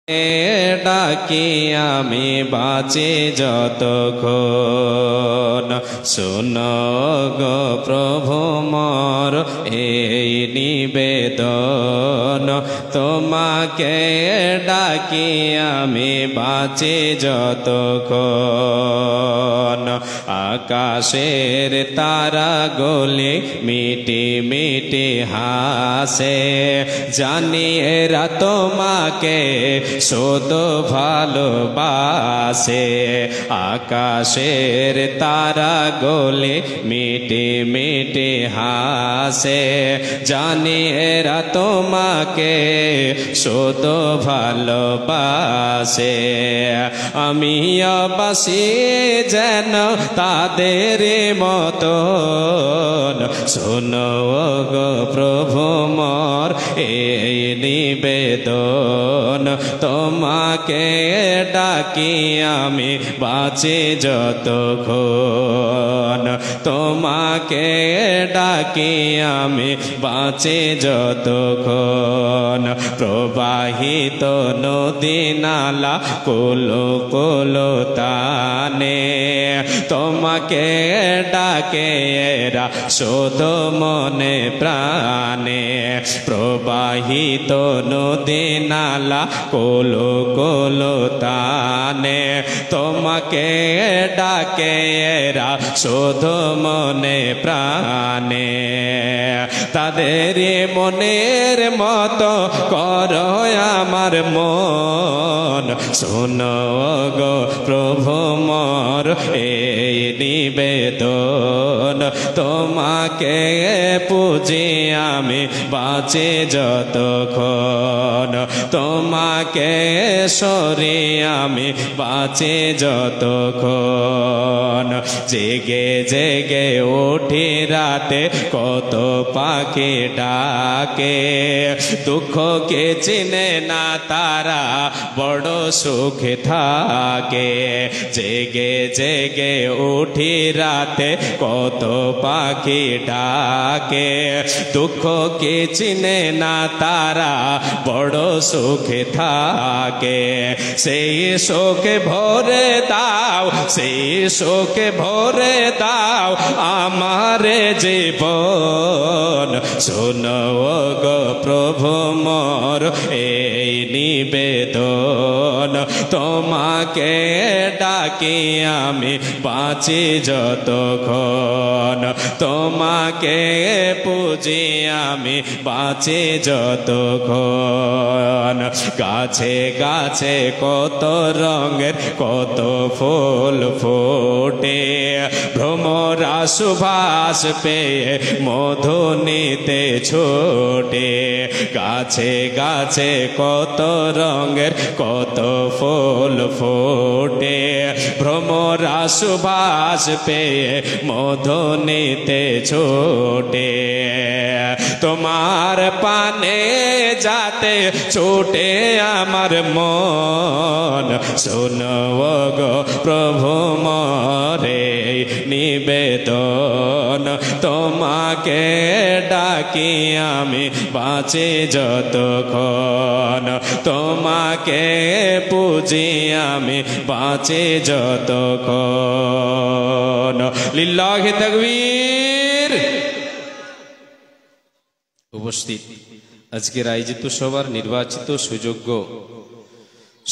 ডাকি আমি বাঁচি যতক্ষণ, শোনো গো প্রভু মোর এই নিবেদন। তোমাকে ডাকি আমি বাঁচি যতক্ষণ, আকাশের তারা গলে মিটি মিটি হাসে, জানি এরা তোমাকে শুধু ভালোবাসে। আকাশের তারা গলে মিটি মিটি হাসে, জানি এরা তোমাকে শুধু ভালোবাসে। আমিও বাসি যেন তাদের মতন, শোনো গো প্রভু মোর এই নিবেদন। তোমাকে ডাকি আমি বাঁচি যতক্ষণ, তোমাকে ডাকি আমি বাঁচি যতক্ষণ। প্রবাহিত নদী নালা কুলো কুলো তানে, তোমাকে ডাকে এরা শুধু মনে প্রাণে। প্রবাহিত নদী নালা কুলো কুলো তানে, তোমাকে ডাকে এরা শুধু মনে প্রাণে। তাদের মনের মতো করো আমার মন, শোনো গো প্রভু মোর এই নিবেদন। তোমাকে পুজি আমি বাঁচি যতক্ষণ, তোমাকে সরি আমি বাঁচি যতক্ষণ। জেগে জেগে উঠি রাতে কত পাখি ডাকে, দুঃখকে চিনে না তারা বড় সুখে থাকে। জেগে জেগে উঠি রাতে কত পাখি ডাকে, দুঃখকে চিনে না তারা বড় সুখে থাকে। সেই শোকে ভরে দাও, সেই শোকে ভরে দাও আমার জীবন। শোনো গো প্রভু মোর এই নিবেদন, তোমাকে ডাকি আমি বাঁচি যতক্ষণ, তোমাকে পুজি আমি বাঁচি যতক্ষণ। গাছে গাছে কত রঙের কত ফুল ফোটে, ভ্রমরা সুবাস পেয়ে মধু নিতে ছোটে। গাছে গাছে কত রঙের কত ফুল ফোটে, ভ্রমরা সুবাস পেয়ে মধু নিতে ছোটে। তোমার পানে যাতে ছোটে আমার মন, শোনো গো প্রভু মোরে নিবেদন। তোমাকে ডাকি আমি বাঁচি যতক্ষণ, তোমাকে পুজি আমি বাঁচি যতক্ষণ। লিল্লাহি তাকবীর। উপস্থিত আজকের আয়োজিত সভার নির্বাচিত সুযোগ্য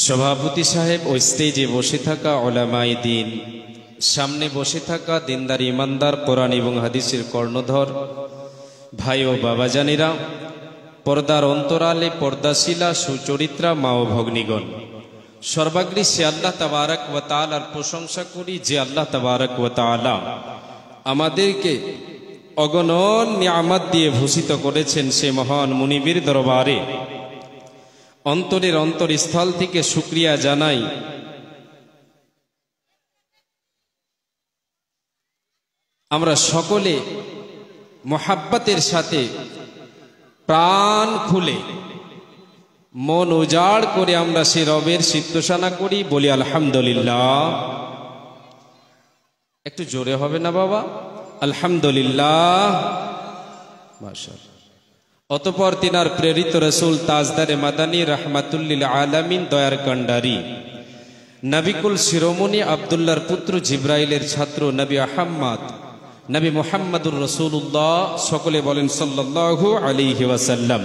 সভাপতি সাহেব ও স্টেজে বসে থাকা উলামায়ে দ্বীন, সামনে বসে থাকা দিনদার ইমানদার কোরআন এবং হাদিসের কর্ণধর ভাই ও বাবাজানেরা, পর্দার অন্তরালে পর্দাশীলা সুচরিত্রা মা ও ভগ্নীগণ, সর্বাগ্রে সে আল্লাহ তাবারক ওয়া তাআলার প্রশংসা করি যে আল্লাহ তাবারক ওয়া তাআলা আমাদেরকে অগণন নিয়ামত দিয়ে ভূষিত করেছেন। সে মহান মুনিবের দরবারে অন্তরের অন্তরস্থল থেকে শুকরিয়া জানাই। আমরা সকলে মোহাব্বতের সাথে প্রাণ খুলে মন উজাড় করে আমরা সে রবের সিদ্ধসানা করি, বলি আলহামদুলিল্লাহ। একটু জোরে হবে না বাবা? আলহামদুলিল্লাহ। মাশাআল্লাহ। অতঃপর তিনার প্রেরিত রসুল তাজদারে মাদানী রাহমাতুল্লিল আলামিন দয়ার কান্ডারি নবিকুল শিরোমণি আব্দুল্লাহর পুত্র জিব্রাইলের ছাত্র নবী আহম্মদ নবী মুহাম্মদুর রাসূলুল্লাহ, সকলে বলেন সাল্লাল্লাহু আলাইহি ওয়াসাল্লাম,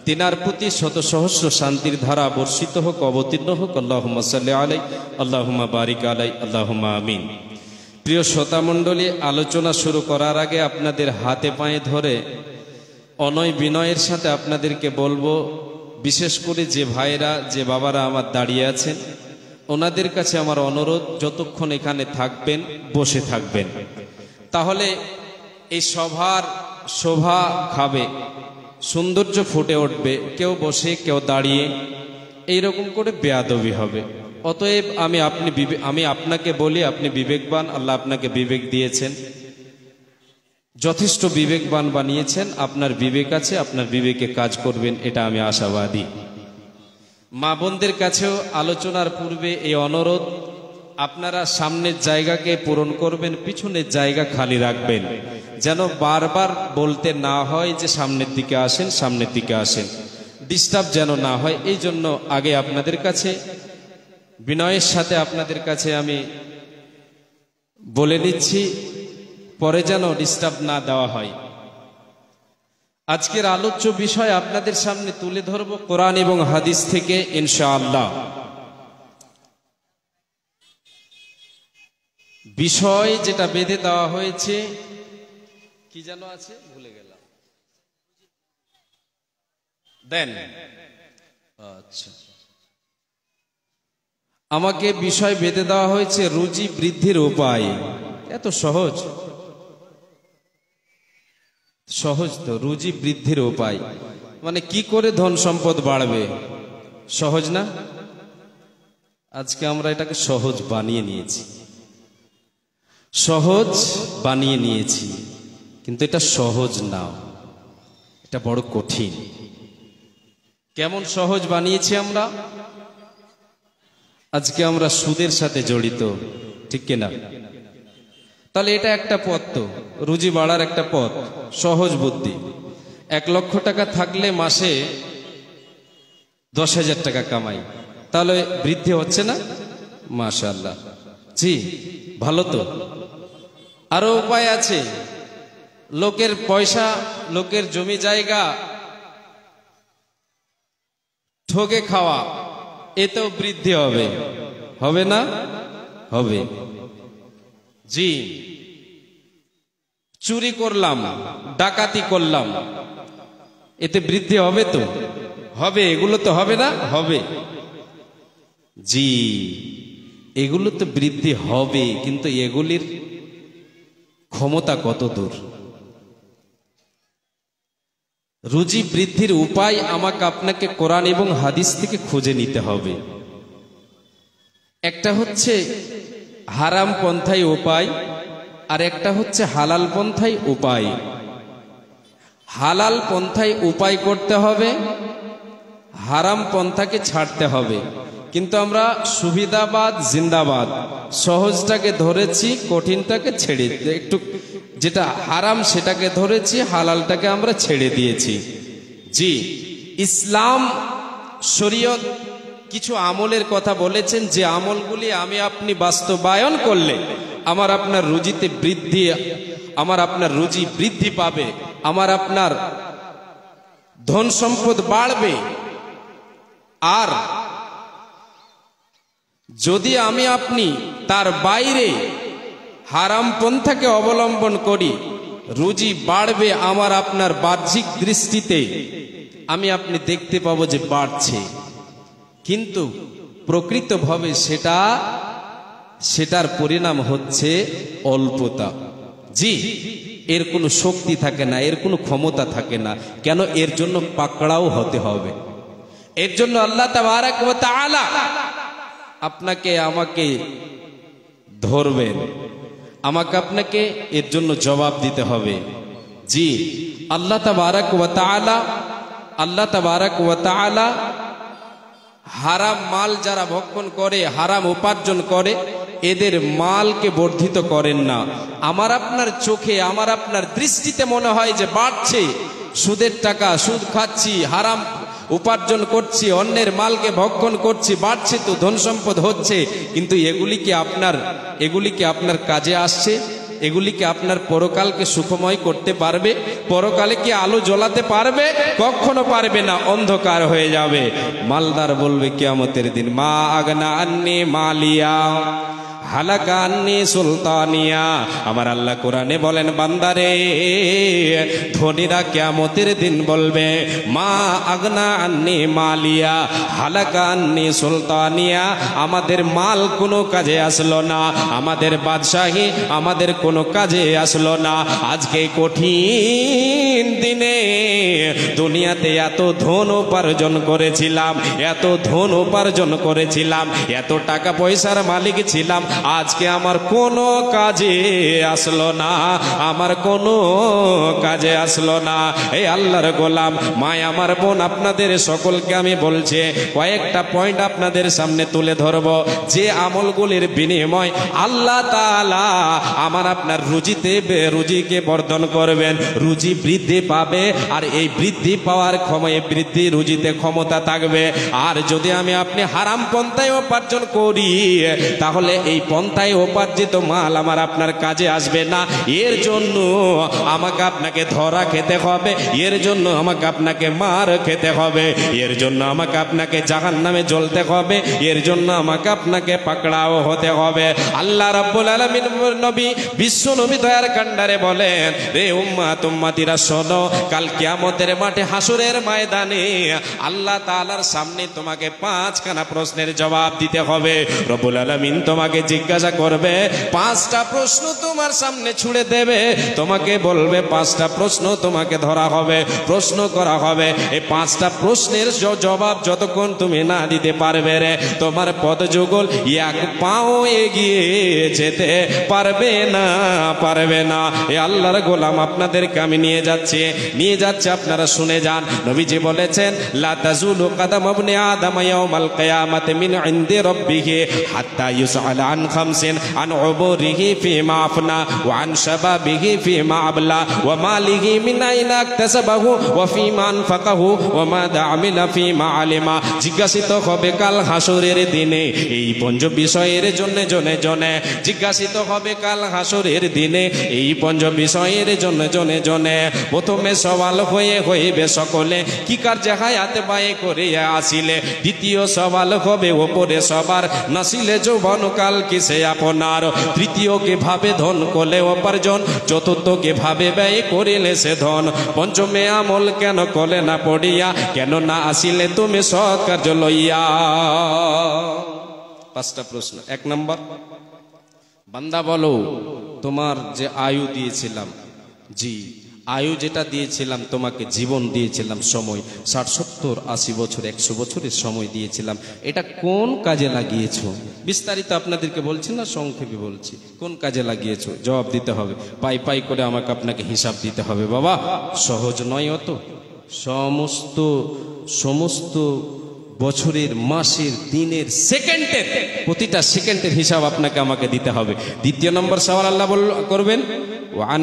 তিনার প্রতি শত সহস্র শান্তির ধারা বর্ষিত হোক, অবতীর্ণ হোক। আল্লাহুম্মা সাল্লি আলাইহি, আল্লাহুম্মা বারিক আলাইহি, আল্লাহুম্মা আমিন। প্রিয় শ্রোতামণ্ডলী, আলোচনা শুরু করার আগে আপনাদের হাতে পায়ে ধরে অনয় বিনয়ের সাথে আপনাদেরকে বলবো, বিশেষ করে যে ভাইরা, যে বাবারা আমার দাঁড়িয়ে আছেন, ওনাদের কাছে আমার অনুরোধ, যতক্ষণ এখানে থাকবেন বসে থাকবেন, তাহলে এই সভার শোভা খাবে, সৌন্দর্য ফুটে উঠবে। কেউ বসে কেউ দাঁড়িয়ে এইরকম করে বেয়াদবি হবে। অতএব আমি আপনাকে বলি, আপনি বিবেকবান, আল্লাহ আপনাকে বিবেক দিয়েছেন, যথেষ্ট বিবেকবান বানিয়েছেন। আপনার বিবেক আছে, আপনার বিবেকে কাজ করবেন, এটা আমি আশাবাদী। মা বোনদের কাছেও আলোচনার পূর্বে এই অনুরোধ, আপনারা সামনের জায়গাকে পূরণ করবেন, পিছনের জায়গা খালি রাখবেন, যেন বারবার বলতে না হয় যে সামনের দিকে আসেন, সামনের দিকে আসেন, ডিস্টার্ব যেন না হয়। এই জন্য আগে আপনাদের কাছে বিনয়ের সাথে আপনাদের কাছে আমি বলে নিচ্ছি, পরে যেন ডিস্টার্ব না দেওয়া হয়। আজকের আলোচ্য বিষয় আপনাদের সামনে তুলে ধরব কোরআন এবং হাদিস থেকে ইনশাআল্লাহ। বিষয় যেটা বেঁধে দেওয়া হয়েছে, কি যেন আছে ভুলে গেলাম, দেন। আচ্ছা, আমাকে বিষয় বেঁধে দেওয়া হয়েছে রুজি বৃদ্ধির উপায়। এত সহজ, সহজ তো, রুজি বৃদ্ধির উপায় মানে কি করে ধন সম্পদ বাড়বে, সহজ না? আজকে আমরা এটাকে সহজ বানিয়ে নিয়েছি, সহজ বানিয়ে নিয়েছি, কিন্তু এটা সহজ না, এটা বড় কঠিন। কেমন সহজ বানিয়েছি আমরা? আজকে আমরা সুদের সাথে জড়িত, ঠিক কিনা? তাহলে এটা একটা পথ, তো রুজি বাড়ার একটা পথ, সহজ বুদ্ধি। 1 লক্ষ টাকা থাকলে মাসে 10,000 টাকা কামাই, তাহলে বৃদ্ধি হচ্ছে না? মাশাআল্লাহ, জি ভালো তো। আরো উপায় আছে, লোকের পয়সা, লোকের জমি জায়গা ঠকে খাওয়া, এতেও বৃদ্ধি হবে, হবে না? হবে। জি, চুরি করলাম, ডাকাতি করলাম, এতে বৃদ্ধি হবে তো? হবে। এগুলো তো হবে না? হবে। জি, এগুলো তো বৃদ্ধি হবে, কিন্তু এগুলির ক্ষমতা কত দূর? রুজি বৃদ্ধির উপায় আমাকে আপনাকে কোরআন এবং হাদিস থেকে খুঁজে নিতে হবে। একটা হচ্ছে হারাম পন্থাই উপায়, আর একটা হচ্ছে হালাল পন্থাই উপায়। হালাল পন্থাই উপায় করতে হবে, হারাম পন্থাকে ছাড়তে হবে। কিন্তু আমরা সুবিধাবাদ জিন্দাবাদ, সহজটাকে ধরেছি, কঠিনটাকে ছেড়ে, একটু যেটা হারাম সেটাকে ধরেছি, হালালটাকে আমরা ছেড়ে দিয়েছি। জি, ইসলাম শরীয়ত কিছু আমলের কথা বলেছেন, যে আমলগুলি আমি আপনি বাস্তবায়ন করলে আমার আপনার রুজিতে বৃদ্ধি, আমার আপনার রুজি বৃদ্ধি পাবে, আমার আপনার ধন সম্পদ বাড়বে। আর যদি আমি আপনি তার বাইরে হারাম পন্থাকে অবলম্বন করি, রুজি বাড়বে আমার আপনার বাহ্যিক দৃষ্টিতে, আমি আপনি দেখতে পাবো যে বাড়ছে, কিন্তু প্রকৃতভাবে সেটার পরিণাম হচ্ছে অল্পতা। জি, এর কোনো শক্তি থাকে না, এর কোনো ক্ষমতা থাকে না। কেন? এর জন্য পাকড়াও হতে হবে। এর জন্য আল্লাহ তাবারাক ওয়া তাআলা আপনাকে আমাকে ধরবেন, আমাকে আপনাকে এর জন্য জবাব দিতে হবে। জি, আল্লাহ তাবারাক ওয়া তাআলা হারাম মাল যারা ভক্ষণ করে, হারাম উপার্জন করে, এদের মালকে বর্ধিত করেন না। আমার আপনার চোখে, আমার আপনার দৃষ্টিতে মনে হয় যে বাড়ছে, সুদের টাকা, সুদ খাচ্ছি, হারাম উপার্জন করছি, অন্যের মালকে ভক্ষণ করছি, বাড়ছে তো, ধন সম্পদ হচ্ছে, কিন্তু এগুলি কি আপনার কাজে আসছে? এগুলি কি আপনার পরকালকে সুখময় করতে পারবে? পরকালে কি আলো জ্বলাতে পারবে? কখনো পারবে না, অন্ধকার হয়ে যাবে। মালদার বলবে কিয়ামতের দিন, মা আগনা আন্নি মালিয়া হালাকা আন্নি সুলতানিয়া। আমার আল্লাহ কোরআনে বলেন, বান্দারে, ধনীরা কিয়ামতের দিন বলবে, মা আগনা আন্নি মালিয়া হালাকা আন্নি সুলতানিয়া, আমাদের মাল কোনো কাজে আসলো না, আমাদের বাদশাহী আমাদের কোনো কাজে আসলো না। আজকে কঠিন দিনে দুনিয়াতে এত ধন উপার্জন করেছিলাম, এত ধন উপার্জন করেছিলাম, এত টাকা পয়সার মালিক ছিলাম, আজকে আমার কোনো কাজে আসলো না, আমার কোনো কাজে আসলো না। এই আল্লাহর গোলাম, মায় আমার বোন, আপনাদের সকলকে আমি বলছি, কয়েকটা পয়েন্ট আপনাদের সামনে তুলে ধরব, যে আমলগুলির বিনিময় আল্লাহ তাআলা আমার আপনার রুজিকে বর্ধন করবেন, রুজি বৃদ্ধি পাবে, আর এই বৃদ্ধি পাওয়ার বৃদ্ধি রুজিতে ক্ষমতা থাকবে। আর যদি আমি আপনি হারাম পন্থায় উপার্জন করি, তাহলে এই পন্থায় উপার্জিত মাল আমার আপনার কাজে আসবে না। এর জন্য আমাকে আপনাকে ধরা খেতে হবে, এর জন্য আমাকে আপনাকে মার খেতে হবে, এর জন্য আমাকে আপনাকে জাহান্নামে জ্বলতে হবে, এর জন্য আমাকে আপনাকে পাকড়াও হতে হবে। আল্লাহ রাব্বুল আলামিন নবী, বিশ্ব নবী দয়ার কান্ডারে বলেন, রে উম্মাত উম্মাতিরা শোনো, কাল কিয়ামতের মাঠে হাসরের ময়দানে আল্লাহ তাআলার সামনে তোমাকে 5খানা প্রশ্নের জবাব দিতে হবে। রব্বুল আলামিন তোমাকে জিজ্ঞাসা করবে, 5টা প্রশ্ন তোমার সামনে ছুড়ে দেবে, তোমাকে বলবে 5টা প্রশ্ন তোমাকে ধরা হবে, প্রশ্ন করা হবে। এই 5টা প্রশ্নের জবাব যতক্ষণ তুমি না দিতে পারবে, রে তোমার পদযুগল এক পাও এগিয়ে যেতে পারবে না, পারবে না। এ আল্লাহর গোলাম, আপনাদেরকে আমি নিয়ে যাচ্ছি, আপনারা শুনে যান। নবীজি বলেছেন, লা তাজুলু কদম ইবনে আদম ইয়াউমাল কিয়ামাতি মিন ইনদি রাব্বিহি হাত্তা ইউসআল আন খামসিন, আন উবুরিহি ফিমা আফনা, ওয়া আন শাবাবিহি ফিমা আবলা, ওয়া মালিহি মিন আইনা ইকতাসাবাহু, ওয়া ফিমা আনফাকাহু, ওয়া মাযা আমিলা ফিমা আলিমা। জিজ্ঞাসিত হবে কাল হাসরের দিনে এই পঞ্চ বিষয়ের জন্যে জিজ্ঞাসিত হবে কাল হাসরের দিনে এই পঞ্চ বিষয়ের জন্যে। প্রথমে সওয়াল হইবে সকলে, কি কার্যে হায়াতে ব্যয় করিয়া আসিলে। দ্বিতীয় সওয়াল হবে ওপরে সবার, নাসিলে যৌবন কাল কিসে আপনার। তৃতীয় কিভাবে ধন করলে উপার্জন, চতুর্থ কিভাবে ব্যয় করিলে সে ধন। পঞ্চমে আমল কেন করলে না পড়িয়া, কেন না আসিলে তুমি সৎ কার্য লইয়া। 5টা প্রশ্ন। 1 নম্বর, বান্দা বলো, তোমার যে আয়ু দিয়েছিলাম, জি আয়ু যেটা দিয়েছিলাম তোমাকে, জীবন দিয়েছিলাম, সময় 60, 70, 80 বছর, 100 বছরের সময় দিয়েছিলাম, এটা কোন কাজে লাগিয়েছো? বিস্তারিত আপনাদেরকে বলছি না, সংক্ষেপে বলছি, কোন কাজে লাগিয়েছো জবাব দিতে হবে। পাই করে আমাকে আপনাকে হিসাব দিতে হবে। বাবা, সহজ নয় অত। সমস্ত বছরের, মাসের, দিনের, সেকেন্ডের, প্রতিটা সেকেন্ডের হিসাব আপনাকে আমাকে দিতে হবে। দ্বিতীয় নম্বর সওয়াল আল্লাহ করবেন, وعن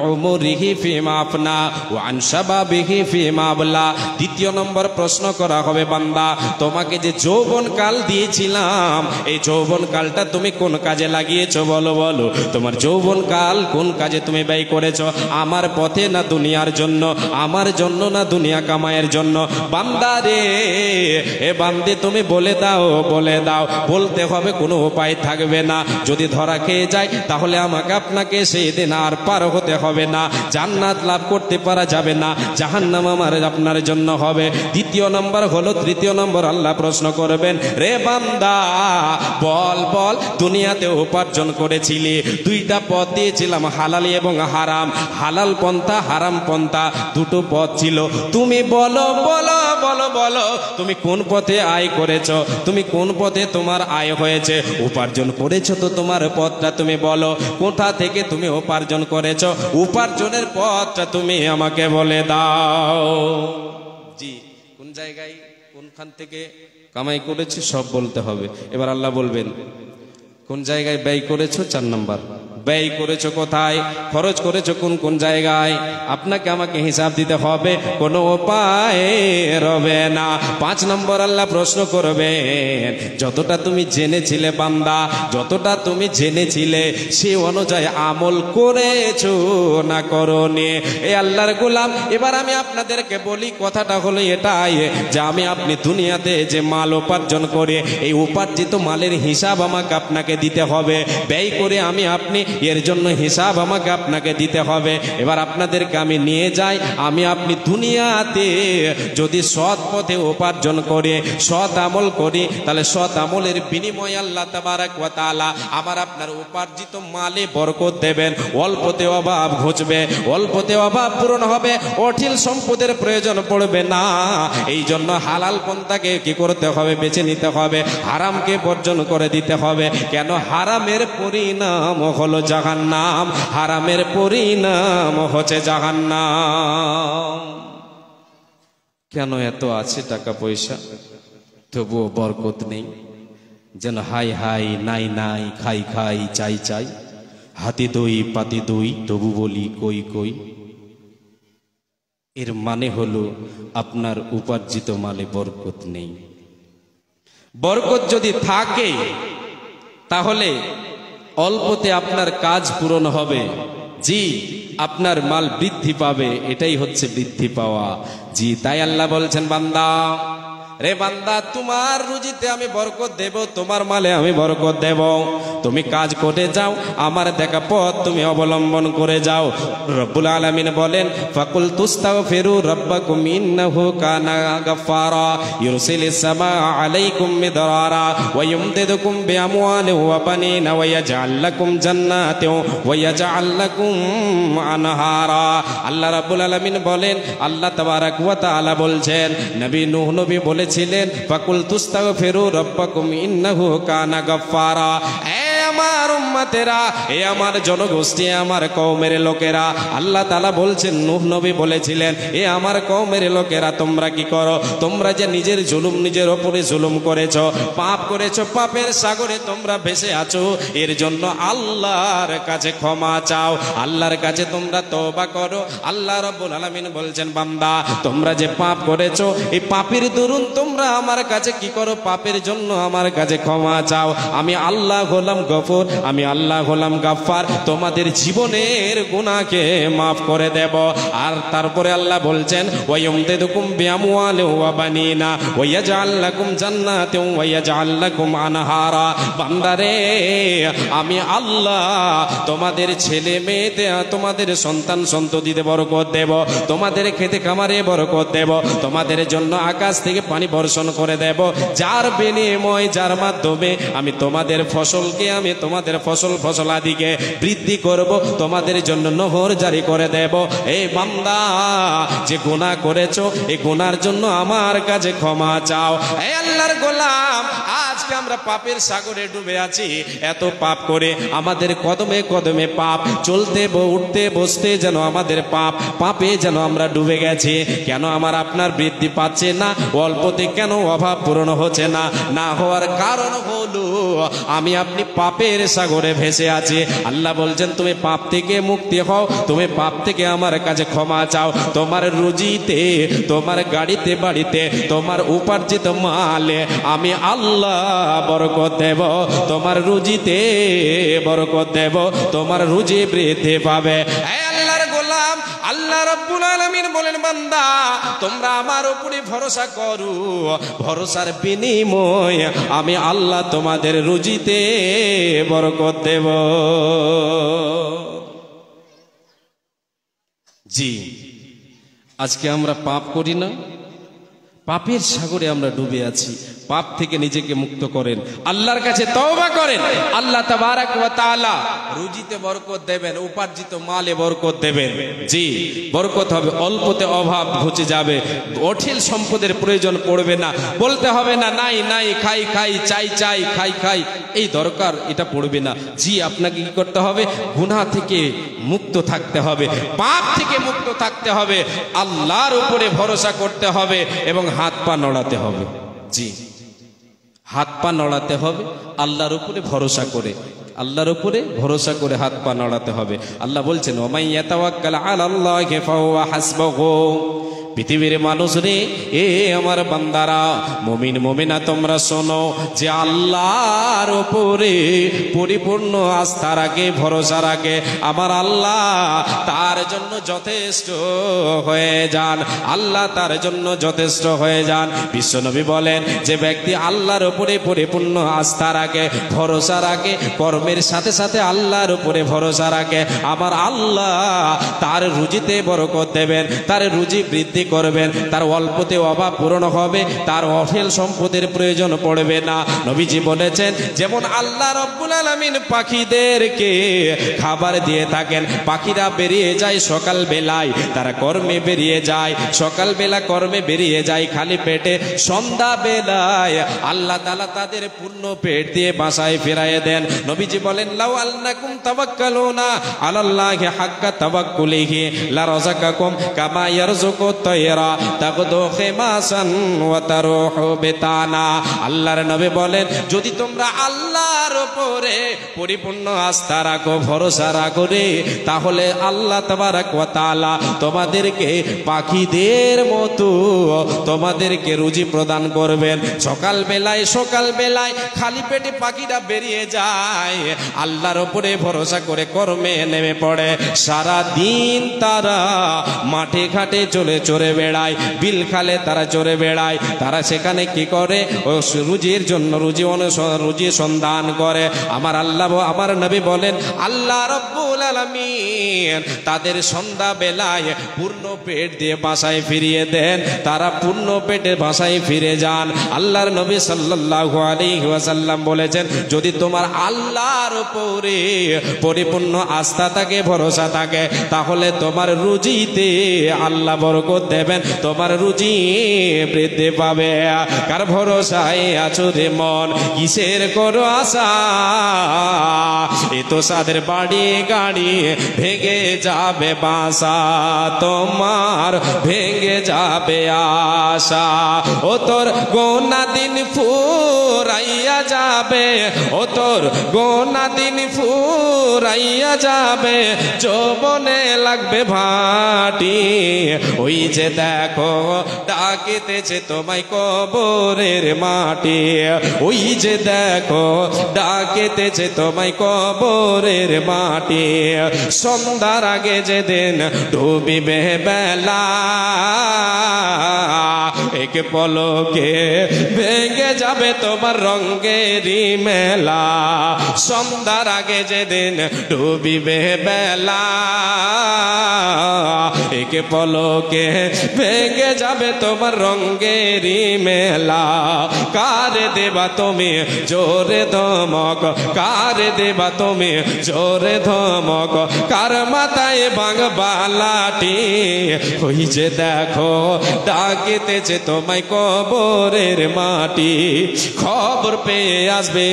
عمره فيما أفنى وعن شبابه فيما أبلى। দ্বিতীয় নম্বর প্রশ্ন করা হবে, বান্দা তোমাকে যে যৌবন কাল দিয়েছিলাম, এই যৌবন কালটা তুমি কোন কাজে লাগিয়েছো? বলো তোমার যৌবন কাল কোন কাজে তুমি ব্যয় করেছো? আমার পথে না দুনিয়ার জন্য, আমার জন্য না দুনিয়া কামায়ের জন্য? বান্দা রে, এ বান্দে তুমি বলে দাও, বলতে হবে, কোনো উপায় থাকবে না। যদি ধরা খেয়ে যায় তাহলে আমাকে আপনাকে সেই দিন আর পার হতে হবে না, জান্নাত লাভ করতে পারা যাবে না, জাহান্নাম আমার আপনার জন্য হবে। তৃতীয় নম্বর আল্লাহ প্রশ্ন করবেন, রে বান্দা বল দুনিয়াতে উপার্জন করেছিলি, 2টা পথ দিয়েছিলাম, হালাল এবং হারাম। হালাল পন্থা, হারাম পন্থা, 2টো পথ ছিল। তুমি বলো তুমি কোন পথে আয় করেছো, তুমি কোন পথে তোমার আয় হয়েছে, উপার্জন করেছো তো তোমার পথটা তুমি বলো, কোথা থেকে তুমি উপার্জন করেছো, উপার্জনের পথটা তুমি আমাকে বলে দাও। জি, কোন জায়গায় কোনখান থেকে কামাই করেছি সব বলতে হবে। এবার আল্লাহ বলবেন, কোন জায়গায় ব্যয় করেছো? 4 নম্বর। ব্যয় করেছো কোথায়, খরচ করেছো কোন কোন জায়গায়, আপনাকে আমাকে হিসাব দিতে হবে, কোনো উপায় রবে না। 5 নম্বর আল্লাহ প্রশ্ন করবেন, যতটা তুমি জেনেছিলে বান্দা, যতটা তুমি জেনেছিলে সে অনুযায়ী আমল করেছো না করোনি? এই আল্লাহর গোলাম, এবার আমি আপনাদেরকে বলি, কথাটা হলো এটাই যে আমি আপনি দুনিয়াতে যে মাল উপার্জন করে, এই উপার্জিত মালের হিসাব আমাকে আপনাকে দিতে হবে, ব্যয় করে আমি আপনি এর জন্য হিসাব আমাকে আপনাকে দিতে হবে। এবার আপনাদেরকে আমি নিয়ে যাই, আমি আপনি দুনিয়াতে যদি সৎ পথে উপার্জন করে সৎ আমল করি, তাহলে সৎ আমলের বিনিময়ে আল্লাহ তাবারক ওয়া তাআলা আমার আপনার উপার্জিত মালে বরকত দেবেন, অল্পতে অভাব ঘুচবে, অল্পতে অভাব পূরণ হবে, অঢেল সম্পদের প্রয়োজন পড়বে না। এই জন্য হালাল পন্থাকে কি করতে হবে, বেছে নিতে হবে, হারামকে বর্জন করে দিতে হবে। কেন? হারামের পরিণাম হলো জাহান্নাম, হারামের পরিণাম হচ্ছে জাহান্নাম। কেন? এত আছে টাকা পয়সা, তবুও বরকত নেই। যেন হাই হাই, নাই নাই, খাই খাই, চাই চাই, হাতি দই পাতি দই, তবু বলি কই কই। এর মানে হলো আপনার উপার্জিত মালে বরকত নেই। বরকত যদি থাকে তাহলে অল্পতে আপনার কাজ পূরণ হবে, জি আপনার মাল বৃদ্ধি পাবে, এটাই হচ্ছে বৃদ্ধি পাওয়া। জি তাই আল্লাহ বলছেন, বান্দা রে বান্দা, তোমার রুজিতে আমি বরকত দেব, তোমার মালে আমি বরকত দেব, তুমি কাজ করে যাও, আমার দেখা পথ তুমি অবলম্বন করে যাও। রব্বুল আলামিন বলেন, ফাকুল তুস্তাগফিরু রাব্বাকুম ইন্নাহু কানা গাফফারা ইউরসিলিস সামাআ আলাইকুম মিদরারা ওয়া ইউমদিদুকুম বিআমওয়ালিন ওয়া বানিনা ওয়া ইয়াজআল লাকুম জান্নাতিন ওয়া ইয়াজআল লাকুম আনহারা। আল্লাহ রাব্বুল আলামিন বলেন, আল্লাহ তাবারক ওয়া তাআলা বলছেন, নবী নূহ নবী বলে ছিলেন, ফাকুল তুস্তাগফিরু রাব্বাকুম ইন্নাহু কানা গাফফারা। আমার উম্মতেরা, এ আমার জনগোষ্ঠী, আমার কওমের লোকেরা, আল্লাহ তাআলা বলছেন, নূহ নবী বলেছিলেন, এ আমার কওমের লোকেরা, তোমরা কি করো? তোমরা যে নিজের জুলুম, নিজের ওপরে জুলুম করেছো, পাপ করেছো, পাপের সাগরে তোমরা ভেসে আছো, এর জন্য আল্লাহর কাছে ক্ষমা চাও, আল্লাহর কাছে তোমরা তওবা করো। আল্লাহ রাব্বুল আলামিন বলছেন, বান্দা তোমরা যে পাপ করেছো, এই পাপের দরুন তোমরা আমার কাছে কি করো? পাপের জন্য আমার কাছে ক্ষমা চাও। আমি আল্লাহ হলাম গফুর, আমি আল্লাহ হলাম গাফফার, তোমাদের জীবনের গুনাহকে মাফ করে দেব। আর তারপরে আল্লাহ বলছেন, ওয়া ইউমদিদুকুম বিআমওয়ালিন ওয়া বানিনা ওয়া ইয়াজআল লাকুম জান্নাতিন ওয়া ইয়াজআল লাকুম আনহারা। বান্দারে, আমি আল্লাহ তোমাদের ছেলে মেয়েতে, তোমাদের সন্তান সন্ততিতে বরকত দেব, তোমাদের খেতে খামারে বরকত দেব, তোমাদের জন্য আকাশ থেকে পানি বর্ষণ করে দেব, যার বিনিময়, যার মাধ্যমে আমি তোমাদের ফসলকে, আমি তোমাদের ফসলাদিকে বৃদ্ধি করব, তোমাদের জন্য নহর জারি করে দেব। এই বান্দা, যে গুনাহ করেছো, এই গুনার জন্য আমার কাছে ক্ষমা চাও। এই আল্লাহর গোলাম, আজকে আমরা পাপের সাগরে ডুবে আছি, এত পাপ করে আমাদের কদমে কদমে পাপ, চলতে উঠতে বসতে যেন আমাদের পাপ, পাপে যেন আমরা ডুবে গেছি। কেন আমার আপনার বৃদ্ধি পাচ্ছে না? অল্পতে কেন অভাব পূরণ হচ্ছে না? না হওয়ার কারণ হলো আমি আপনি পাপের সাগরে ভেসে আছি। আল্লাহ বলছেন, তুমি পাপ থেকে মুক্তি হও, তুমি পাপ থেকে আমার কাছে ক্ষমা চাও, তোমার রুজিতে, তোমার গাড়িতে বাড়িতে, তোমার উপার্জিত মালে আমি আল্লাহ বরকত দেব, তোমার রুজিতে বরকত দেব, তোমার রুজি বৃদ্ধি পাবে। আল্লাহর গোলাম, আল্লাহ রাব্বুল আলামিন বলেন, বান্দা তোমরা আমার উপরে ভরসা করো, ভরসার বিনিময় আমি আল্লাহ তোমাদের রুজিতে বরকত দেব। জি, আজকে আমরা পাপ করি না, পাপের সাগরে আমরা ডুবে আছি। পাপ থেকে নিজেকে মুক্ত করেন, আল্লাহর কাছে তওবা করেন, আল্লাহ তাবারক ওয়া তাআলা রুজিতে বরকত দেবেন, উপার্জিত মালে বরকত দেবেন। জি, বরকত হবে, অল্পতে অভাব ঘুচে যাবে, অঢেল সম্পদের প্রয়োজন পড়বে না, বলতে হবে না নাই নাই, খাই খাই, চাই চাই, খাই খাই, এই দরকার, এটা পড়বে না। জি, আপনাকে কি করতে হবে? গুনাহ থেকে মুক্ত থাকতে হবে, পাপ থেকে মুক্ত থাকতে হবে, আল্লাহর উপরে ভরসা করতে হবে এবং হাত পা নড়াতে হবে। জি, হাত পা নড়াতে হবে আল্লাহর উপরে ভরসা করে। আল্লাহর উপরে ভরসা করে হাত পা নাড়াতে হবে। আল্লাহ বলছেন ওমাই ইয়াতাওয়াক্কাল আলাল্লাহি ফাহুয়া হাসবুহু। পৃথিবীর মানুষ রে, এ আমার বান্দারা, মুমিন মুমিনা তোমরা শোনো যে আল্লাহর উপরে পরিপূর্ণ আস্থা রাখে, ভরসা রাখে, আমার আল্লাহ তার জন্য যথেষ্ট হয়ে যান। আল্লাহ তার জন্য যথেষ্ট হয়ে যান। বিশ্বনবী বলেন যে ব্যক্তি আল্লাহর উপরে পরিপূর্ণ আস্থা রাখে, ভরসা রাখে, কর্মের সাথে সাথে আল্লাহর উপরে ভরসা রাখে, আমার আল্লাহ তার রুজিতে বরকত দেবেন, তার রুজি বৃদ্ধি করবেন, তার অল্পতে অভাব পূরণ হবে, তার অঢেল সম্পদের প্রয়োজন পড়বে না। নবীজি বলেছেন যেমন আল্লাহ রাব্বুল আলামিন পাখিদেরকে খাবার দিয়ে থাকেন, পাখিরা বেরিয়ে যায় সকাল বেলায়, তারা কর্মে বেরিয়ে যায়, সকাল বেলা কর্মে বেরিয়ে যায় খালি পেটে, সন্ধ্যা বেলায় আল্লাহ তাআলা তাদের পূর্ণ পেট দিয়ে বাসায় ফিরিয়ে দেন। নবীজি বলেন লাউ আন্নাকুম তাওয়াক্কালুনা আলাল্লাহি হাক্কা তাওয়াক্কুলিহি লা রাযাকাকুম কামা ইয়ারযুকু তায়রা তাগদু খিমাসান ওয়া তারুহু বিতানা। আল্লাহর নবী বলেন যদি তোমরা আল্লাহর উপরে পরিপূর্ণ আস্থা রাখো, ভরসা রাখো রে, তাহলে আল্লাহ তাবারক ওয়া তাআলা তোমাদেরকে পাখিদের মতো তোমাদেরকে রুজি প্রদান করবেন। সকাল বেলায় খালি পেটে পাখিরা বেরিয়ে যায়, আল্লাহর উপরে ভরসা করে কর্মে নেমে পড়ে, সারা দিন তারা মাঠে ঘাটে চড়ে বেড়ায়, বিল খালে তারা চড়ে বেড়ায়, তারা সেখানে কি করে রুজির জন্য রুজি সন্ধান করে। আমার আল্লাহ আমার নবী বলেন আল্লাহ রাব্বুল আলামিন তাদের সন্ধ্যা বেলায় পূর্ণ পেট দিয়ে বাসায় ফিরিয়ে দেন, তারা পূর্ণ পেটে বাসায় ফিরে যান। আল্লাহর নবী সাল্লাল্লাহু আলাইহি ওয়াসাল্লাম বলেছেন যদি তোমার আল্লাহর উপরে পরিপূর্ণ আস্থা থাকে, ভরসা থাকে, তাহলে তোমার রুজিতে আল্লাহ বরকত দেবেন, তোমার রুজি বৃদ্ধি পাবে। কার ভরসায় আছো রে মন, কিসের করো আশা, এ তো সাদের বাড়ি গাড়ি ভেঙে যাবে বাসা, তোমার ভেঙে যাবে আশা। ও তোর গোনা দিন ফুরাইয়া যাবে, ও তোর গোনা দিন ফুরাইয়া যাবে, যৌবনে লাগবে ভাটি, ওই যে দেখো ডাকিতেছে তোমায় কবরের মাটি, ওই যে দেখো ডাকিতেছে তোমায় কবরের মাটি। সন্ধ্যার আগে যেদিন ডুবিবে বেলা, এক পলকে ভেঙে যাবে তোমার রঙেরই মেলা। সন্ধ্যার আগে যেদিন ডুবিবে বেলা, এক পলকে ভেঙে যাবে তোমার রঙেরই মেলা। কারে দেবা তুমি জোরে ধমক, কারে দেবা তুমি জোরে ধমক, কার মাথায় ভাঙবা লাঠি, ওই যে দেখো ডাকিতেছে তোমায় কবরের মাটি। খবর পেয়ে আসবে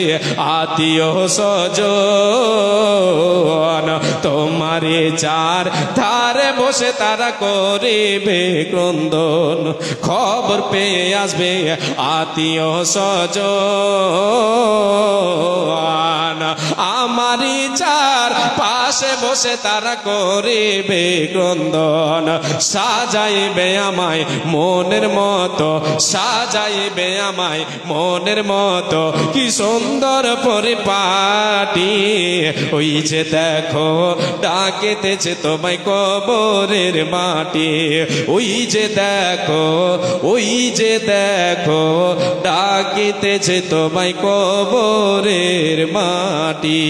আত্মীয় স্বজন, তোমারে চার ধারে বসে তারা করিবে ক্রন্দন। খবর পেয়ে আসবে আত্মীয় স্বজন, আমারই চার পাশে বসে তারা করিবে ক্রন্দন। সাজাইবে আমায় মনের মতো, সাজাইবে আমায় মনের মতো, কি সুন্দর পরিপাটি, ওই যে দেখো ডাকিতেছে তোমায় কবরের মাটি, ওই যে দেখো, ওই যে দেখো ডাকিতেছে তোমায় কবরের মাটি।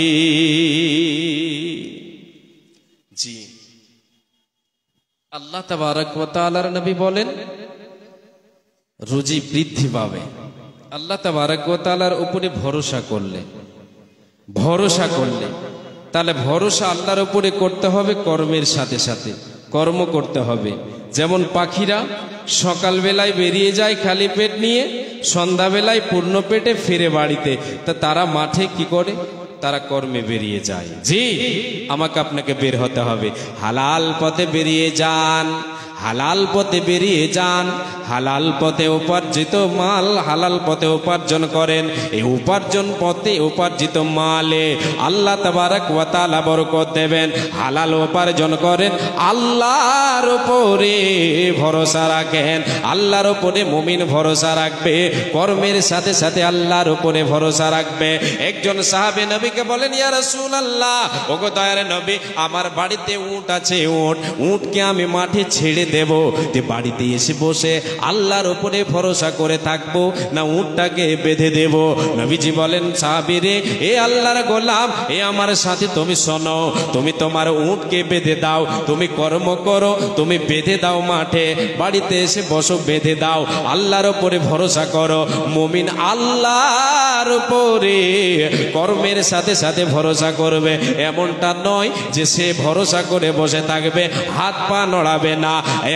জি আল্লাহ তাবারক ওয়া তাআলার নবী বলেন রুজি বৃদ্ধি পাবে আল্লাহ তাবারক ওয়া তাআলার উপরে ভরসা করলে। তাহলে ভরসা আল্লাহর উপরে করতে হবে, কর্মের সাথে সাথে কর্ম করতে হবে। যেমন পাখিরা সকালবেলায় বেরিয়ে যায় খালি পেট নিয়ে, সন্ধ্যাবেলায় পূর্ণ পেটে ফিরে বাড়িতে, তা তারা মাঠে কি করে, তারা কর্মে বেরিয়ে যায়। জি আমাকে আপনাকে বের হতে হবে, হালাল পথে বেরিয়ে যান, হালাল পথে বেরিয়ে যান, হালাল পথে উপার্জিত মাল হালাল পথে উপার্জন করেন। এই উপার্জন পথে উপার্জিত মালে আল্লাহ তাবারক ওয়া তাআলা বরকত দেবেন। হালাল উপার্জন করেন, আল্লাহর উপরে ভরসা রাখেন। আল্লাহর উপরে মুমিন ভরসা রাখবে, কর্মের সাথে সাথে আল্লাহর উপরে ভরসা রাখবে। একজন সাহাবী নবীকে বলেন, ইয়া রাসূলুল্লাহ, ওগো দয়ার নবী, আমার বাড়িতে উট আছে, উটকে আমি মাঠে ছেড়ে দেব, যে বাড়িতে এসে বসে আল্লাহর উপরে ভরসা করে থাকবো, না উটটাকে বেঁধে দেব? নবীজি বলেন, সাহাবী রে, এ আল্লাহর গোলাম, এ আমার সাথে তুমি শোনো, তুমি তোমার উটকে বেঁধে দাও, তুমি কর্ম করো, তুমি বেঁধে দাও, মাঠে বাড়িতে এসে বসো, বেঁধে দাও, আল্লাহর উপরে ভরসা করো। মুমিন আল্লাহর উপরে কর্মের সাথে সাথে ভরসা করবে। এমনটা নয় যে সে ভরসা করে বসে থাকবে, হাত পা নড়াবে না। এই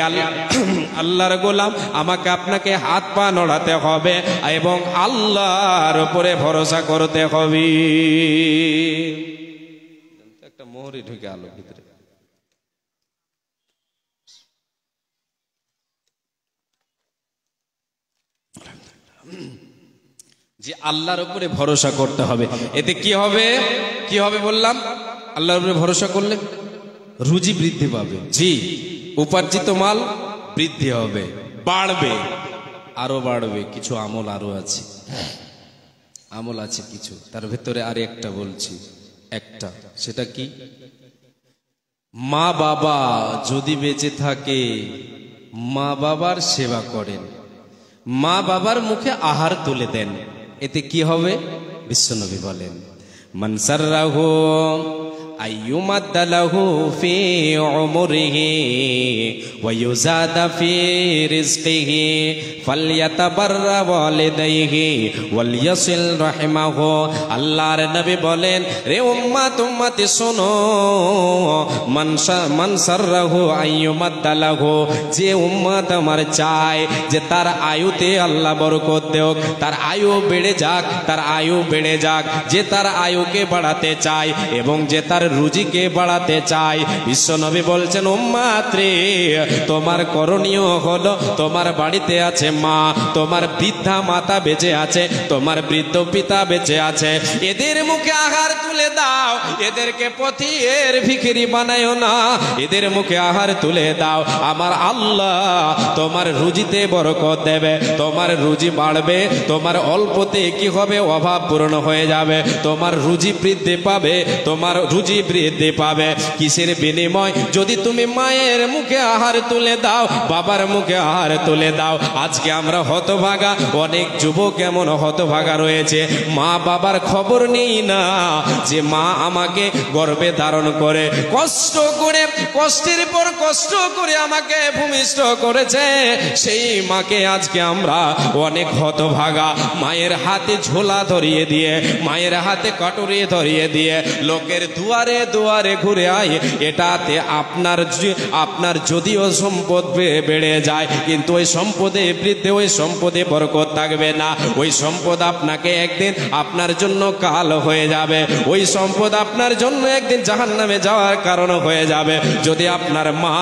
আল্লাহর গোলাম, আমাকে আপনাকে হাত পা নড়াতে হবে এবং আল্লাহর উপরে ভরসা করতে হবে। একটা মোহরি ঢুকে আলো ভিতরে। যে আল্লাহর উপরে ভরসা করতে হবে। এতে কি হবে? কি হবে বললাম? আল্লাহর উপরে ভরসা করলে রুজি বৃদ্ধি পাবে। জি, উপার্জিত মাল বৃদ্ধি হবে, বাড়বে, আরো বাড়বে। কিছু আমল আরো আছে, আমল আছে কিছু, তার ভেতরে আর একটা বলছি, একটা, সেটা কি? মা বাবা যদি বেঁচে থাকে, মা বাবার সেবা করেন, মা বাবার মুখে আহার তুলে দেন। এতে কি হবে? বিশ্বনবী বলেন, মান সাররাহু আইয়ুমাদ্দালাহু ফি উমরিহি ওয়া ইউজাদা ফি রিজকিহি ফালইয়াতাবাররা ওয়ালিদাইহি ওয়ালইয়াসিল রাহিমাহু। আল্লাহর নবী বলেন, রে উম্মত, উম্মতি শোনো, মান সাররাহু আইয়ুমাদ্দালাহু, যে উম্মত আমার চায় যে তার আয়ুতে আল্লাহ বরকত দেওক, তার আয়ু বেড়ে যাক, তার আয়ু বেড়ে যাক, যে তার আয়ুকে বাড়াতে চায় এবং যে তার রুজিকে বাড়াতে চায়, বিশ্বনবী বলছেন, উম্মত রে, তোমার করণীয় হলো, তোমার বাড়িতে আছে মা, তোমার বৃদ্ধা মাতা বেঁচে আছে, তোমার বৃদ্ধ পিতা বেঁচে আছে, এদের মুখে আহার তুলে দাও, এদেরকে পথির ভিখিরি বানায়ো না, এদের মুখে আহার তুলে দাও। আমার আল্লাহ তোমার রুজিতে বরকত দেবে, তোমার রুজি বাড়বে, তোমার অল্পতে কি হবে? অভাব পূরণ হয়ে যাবে, তোমার রুজি বৃদ্ধি পাবে, তোমার রুজি বৃদ্ধি পাবে। কিসের বিনিময়? যদি তুমি মায়ের মুখে আহার তুলে দাও, বাবার মুখে আহার তুলে দাও। আজকে আমরা হতভাগা, অনেক যুবক এমন হতভাগা রয়েছে, মা বাবার খবর নেই না যে মা আমাকে গর্ভে ধারণ করে কষ্ট করে, কষ্টের পর কষ্ট করে আমাকে ভূমিষ্ঠ করেছে, সেই মাকে আজকে আমরা অনেক হতভাগা। মায়ের হাতে ঝোলা ধরিয়ে দিয়ে, মায়ের হাতে কটরি ধরিয়ে দিয়ে লোকের দুয়ারে দুয়ারে ঘুরে আয়। এটাতে আপনার যদিও সম্পদ বেড়ে যায়, কিন্তু ওই সম্পদে বৃদ্ধি, ওই সম্পদে বরকত থাকবে না। ওই সম্পদ আপনাকে একদিন আপনার জন্য কাল হয়ে যাবে, ওই সম্পদ আপনার জন্য একদিন জাহান্নামে যাওয়ার কারণ হয়ে যাবে। যদি আপনার মা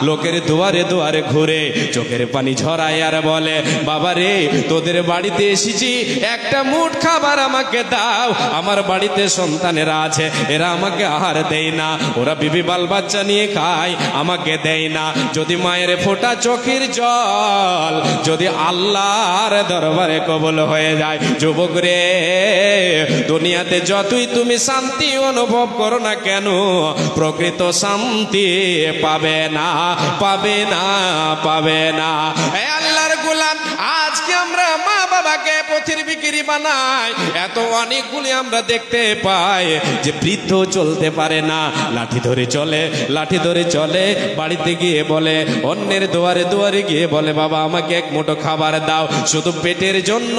লোকের দুয়ারে দুয়ারে ঘুরে চোখের পানি ঝরায় আর বলে, বাবা রে, তোদের বাড়িতে এসেছি, একটা মুঠ খাবার আমাকে দাও, আমার বাড়িতে সন্তানেরা আছে, এরা আমাকে আহার দেয় না, ওরা বিবি বাল বাচ্চা নিয়ে খায়, আমাকে দেয় না। যদি মায়ের ফোঁটা চোখের জল যদি আল্লাহর দরবারে কবুল হয়ে যায়, যুবক রে, দুনিয়াতে যতই তুমি শান্তি অনুভব করো না কেন, প্রকৃত শান্তি পাবে না, পাবে না, পাবে না। আল্লাহর গোলাম, আজকে আমরা মা বাবাকে পথির ভিখিরি বানাই। এত অনেকগুলি আমরা দেখতে পাই যে বৃদ্ধ চলতে পারে না, লাঠি ধরে চলে, লাঠি ধরে চলে, বাড়িতে গিয়ে বলে, অন্যের দুয়ারে দুয়ারে গিয়ে বলে, বাবা আমাকে এক মুঠো খাবার দাও, শুধু পেটের জন্য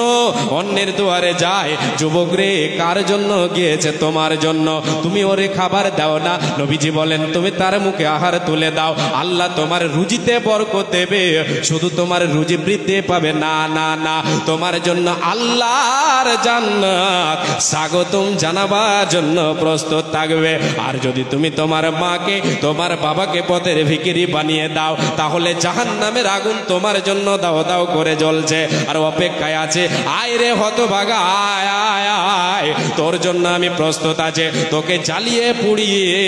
অন্যের দুয়ারে যায়। যুবক রে, কার জন্য গিয়েছে? তোমার জন্য, তুমি ওরে খাবার দাও না। নবীজি বলেন, তুমি তার মুখে আহার তুলে দাও, আল্লাহ তোমার রুজিতে বরকত দেবে, শুধু তোমার রুজি বৃদ্ধি পাবে না, না, না, তোমার জন্য আল্লাহর জান্নাত স্বাগতম জানাবার জন্য প্রস্তুত থাকবে। আর যদি তুমি তোমার মাকে তোমার বাবাকে পথের ভিখিরি বানিয়ে দাও, তাহলে জাহান্নামের আগুন তোমার জন্য দাও দাও করে জ্বলছে আর অপেক্ষায় আছে। আয় রে হতভাগা, আয় আয় আয়, তোর জন্য আমি প্রস্তুত আছে, তোকে জ্বালিয়ে পুড়িয়ে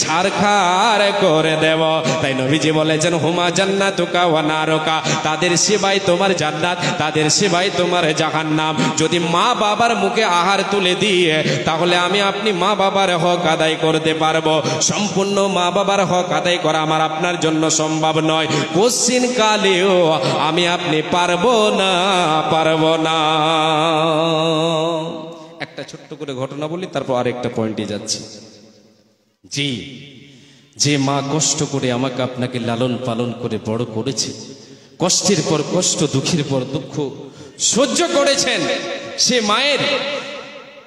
ছারখার করে দেব। তাই নবীজি বলেছেন, হুমা জান্নাতুকা ওয়া নারুকা, তাদের সেবাই তোমার জান্নাত, তাদের সেবাই তোমার জাহান্নাম। যদি মা বাবার মুখে আহার তুলে দিয়ে, তাহলে আমি আপনি মা বাবার হক আদায় করতে পারবো। সম্পূর্ণ মা বাবার হক আদায় করা আমার আপনার জন্য সম্ভব নয়, কোশ্চিন কালেও আমি আপনি পারবো না, পারবো না। একটা ছোট্ট করে ঘটনা বলি, তারপর আরেকটা পয়েন্টে যাচ্ছি। জি, যে মা কষ্ট করে আমাকে আপনাকে লালন পালন করে বড় করেছে, কষ্টের পর কষ্ট, দুঃখের পর দুঃখ সহ্য করেছেন, সে মায়ের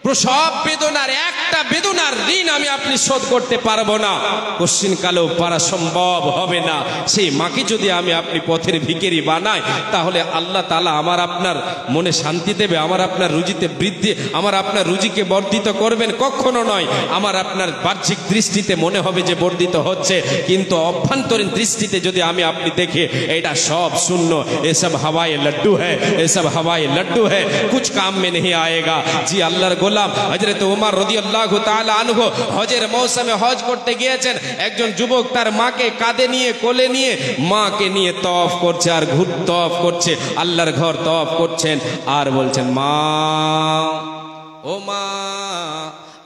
প্রসব বেদনার একটা বেদনার ঋণ আমি আপনি শোধ করতে পারবো না, কোশ্চিন কালেও পারা সম্ভব হবে না। সেই মাকে যদি আমি আপনি পথের ভিখারি বানাই, তাহলে আল্লাহ তাআলা আমার আপনার মনে শান্তি দেবে, আমার আপনার রুজিতে বৃদ্ধি, আমার আপনার রুজিকে বর্ধিত করবেন? কখনো নয়। আমার আপনার বাহ্যিক দৃষ্টিতে মনে হবে যে বর্ধিত হচ্ছে, কিন্তু অভ্যন্তরীণ দৃষ্টিতে যদি আমি আপনি দেখে এটা সব শূন্য, এসব হাওয়ায় লাড্ডু হ্যায়, এসব হাওয়ায় লাড্ডু হ্যায়, কুছ কাম মে नहीं आएगा। জি আল্লাহর গোলাম হযরত ওমর রাদিয়াল্লাহু তাআলা আনহু হজের মৌসুমে হজ করতে গিয়েছেন। একজন যুবক তার মাকে কাঁধে নিয়ে কোলে নিয়ে মাকে নিয়ে তওয়াফ করছে আর তওয়াফ করছে, আল্লাহর ঘর তওয়াফ করছেন আর বলছেন, মা ও মা,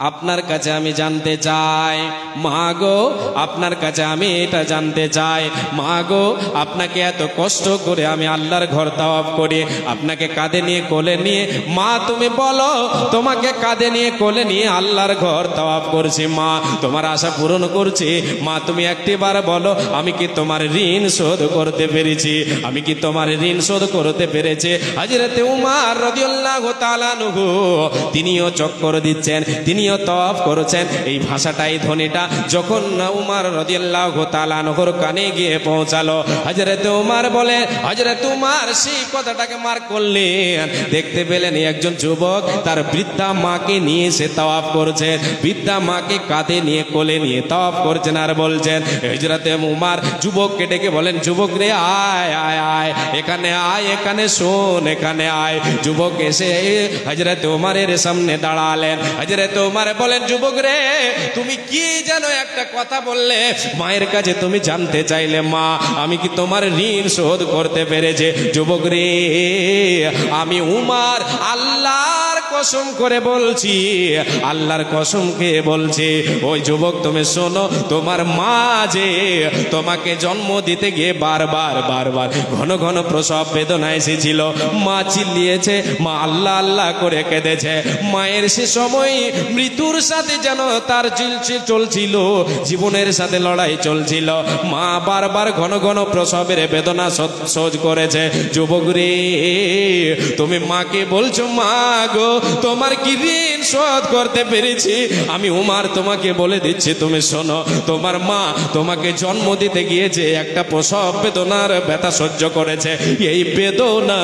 আপনার কাছে আমি জানতে চাই, মা গো আপনার কাছে আমি এটা জানতে চাই, মা গো আপনাকে এত কষ্ট করে আমি আল্লাহর ঘর তওয়াফ করি, আপনাকে কাঁধে নিয়ে কোলে নিয়ে, মা তুমি বলো, তোমাকে কাঁধে নিয়ে কোলে নিয়ে আল্লাহর ঘর তওয়াফ করছি, মা তোমার আশা পূরণ করছি, মা তুমি একটিবার বলো, আমি কি তোমার ঋণ শোধ করতে পেরেছি, আমি কি তোমার ঋণ শোধ করতে পেরেছি? হযরত উমর রাদিয়াল্লাহু তাআলা আনহু তিনিও চক্কর দিচ্ছেন, তিনিও তওয়াফ করেছেন। এই ভাষাটাই ধ্বনিটা যখন উমর রাদিয়াল্লাহু তাআলা আনহুর কানে গিয়ে পৌঁছালো, হযরত উমর বলে, হযরত উমর সেই কথাটাকে মার্ক করলেন, দেখতে পেলেন একজন যুবক তার বৃদ্ধা মাকে নিয়ে সে তওয়াফ করছেন, বৃদ্ধা মাকে কাঁধে নিয়ে কোলে নিয়ে তওয়াফ করছেন আর বলছেন, হযরত উমর যুবককে ডেকে বলেন, যুবক রে আয় আয় আয়, এখানে আয়, এখানে শোন, এখানে আয়। যুবক এসে হযরত উমরের সামনে দাঁড়ালেন। হযরত উমর বলেন, যুবক রে তুমি কি যেন একটা কথা বললে, মায়ের কাছে তুমি জানতে চাইলে, মা আমি কি তোমার ঋণ শোধ করতে পেরেছে? যুবক রে আমি উমর আল্লাহর কসম করে বলছি, আল্লাহর কসম কে বলছি, ওই যুবক তুমি শোনো, তোমার মা যে তোমাকে জন্ম দিতে গিয়ে বারবার বারবার ঘন ঘন প্রসব বেদনা এসেছিল, মা চিল্লিয়েছে, মা আল্লাহ আল্লাহ করে কেঁদেছে, মায়ের সে সময় মৃত্যুর সাথে যেন তার চলছিল, জীবনের সাথে লড়াই চলছিল, মা বারবার ঘন ঘন প্রসবের বেদনা সহ্য করেছে। যুবক রে তুমি মাকে বলছো, মা গো তোমার কি ঋণ শোধ করতে পেরেছি? আমি উমর তোমাকে বলে দিচ্ছি, তুমি শোনো, তোমার মা তোমাকে জন্ম দিতে গিয়েছে, একটা প্রসব বেদনার ব্যথা সহ্য করেছে, এই বেদনা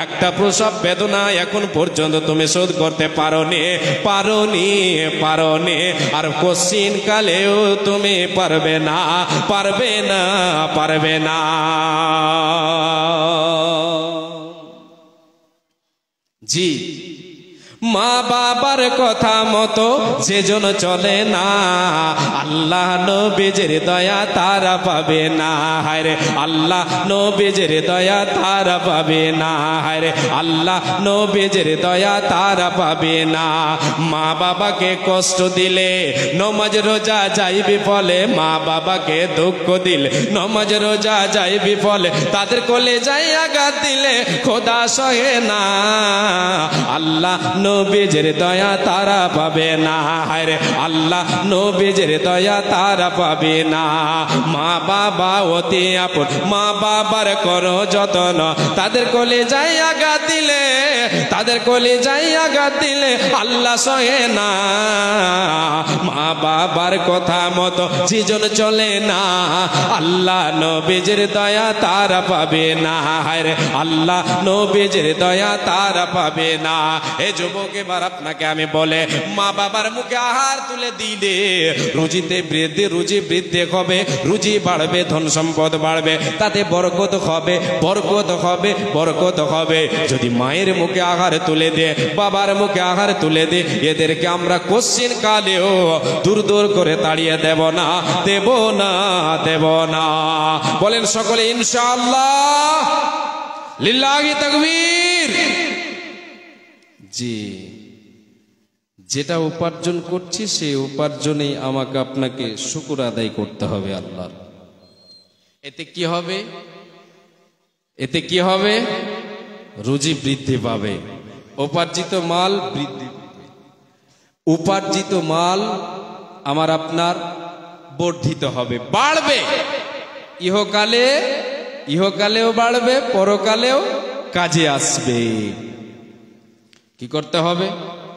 একটা প্রসব বেদনা এখন পর্যন্ত তুমি শোধ করতে পারোনি, পারোনি, পারোনি, আর কোশ্চিন কালেও তুমি পারবে না, পারবে না, পারবে না। জি, মা বাবার কথা মতো সেজন চলে না, আল্লাহ নবীজির দয়া তারা পাবে না, হায়রে আল্লাহ নবীজির দয়া তারা পাবে না, হায়রে আল্লাহ নবীজির দয়া তারা পাবে না। মা বাবাকে কষ্ট দিলে নমাজ রোজা যাই বিফলে, মা বাবাকে দুঃখ দিলে নমাজ রোজা যাই বিফলে, তাদের কোলে যাই আঘাত দিলে খোদা সহে না, আল্লাহ নবীজির দয়া তারা পাবে না, হায়রে আল্লাহ নবীজির দয়া তারা পাবে না। মা বাবা অতি আপন, মা বাবার করো যতন, তাদের কোলে যাই আঘাত দিলে তাদের কলিজায় আঘাত দিলে আল্লাহ সহে না। মা বাবার কথা মতো জীবন চলে না, আল্লাহ নবীজির দয়া তারা পাবে না। হায়রে আল্লাহ নবীজির দয়া তারা পাবে না। এ যুবক, এবার আপনাকে আমি বলে, মা বাবার মুখে আহার তুলে দিলে রুজিতে বৃদ্ধি, রুজি বৃদ্ধি হবে, রুজি বাড়বে, ধন সম্পদ বাড়বে, তাতে বরকত হবে, বরকত হবে, বরকত হবে। যদি মায়ের মুখে আহার তুলে দে, বাবার মুখে আহার তুলে দে, এদেরকে আমরা কোশ্চিন কালেও দূর দূর করে তাড়িয়ে দেব না, দেব না, দেব না। বলেন সকলে ইনশাআল্লাহ। লিল্লাহি তাকবীর। জি, যেটা উপার্জন করছি সেই উপার্জনেই আমাকে আপনাকে শুকর আদায় করতে হবে আল্লাহর। এতে কি হবে? এতে কি হবে? রুজি বৃদ্ধি পাবে, উপার্জিত মাল বৃদ্ধি পাবে, উপার্জিত মাল আমার আপনার বর্ধিত হবে, বাড়বে। ইহকালে, ইহকালেও বাড়বে, পরকালেও কাজে আসবে। কি করতে হবে?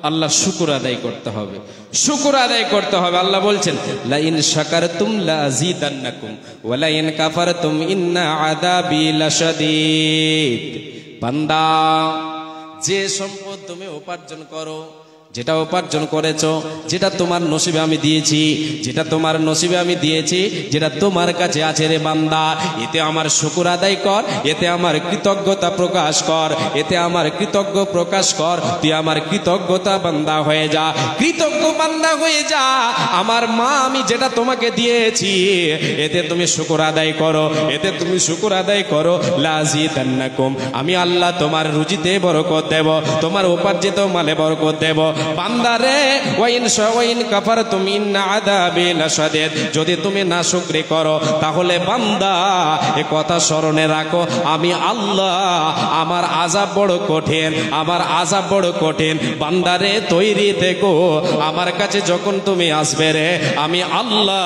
আল্লাহ শুকর আদায় করতে হবে, শুকর আদায় করতে হবে। আল্লাহ বলছেন, লা ইন শাকারতুম লা আযীদান্নাকুম ওয়া লা ইন কাফারতুম ইন্না আযাবি লাশাদীদ। বান্দা, যে সম্পদ তুমি উপার্জন করো, যেটা উপার্জন করেছো, যেটা তোমার নসিবে আমি দিয়েছি, যেটা তোমার নসিবে আমি দিয়েছি, যেটা তোমার কাছে আছে রে বান্দা, এতে আমার শুকর আদায় কর, এতে আমার কৃতজ্ঞতা প্রকাশ কর, এতে আমার কৃতজ্ঞ প্রকাশ কর। তুই আমার কৃতজ্ঞতা বান্দা হয়ে যা, কৃতজ্ঞ বান্দা হয়ে যা। আমার মা আমি যেটা তোমাকে দিয়েছি, এতে তুমি শুকর আদায় করো, এতে তুমি শুকর আদায় করো। লা আযীদান্নাকুম, আমি আল্লাহ তোমার রুজিতে বরকত দেব, তোমার উপার্জিত মালে বরকত দেব। বান্দারে, ওয়াইন কাফারতুম ইন্না আযাবি লাশাদীদ, যদি তুমি নাশুকরি করো তাহলে বান্দা এ কথা স্মরণে রাখো, আমি আল্লাহ, আমার আযাব বড় কঠিন, আমার আযাব বড় কঠিন। বান্দারে তৈরি থেকো, আমার কাছে যখন তুমি আসবে রে, আমি আল্লাহ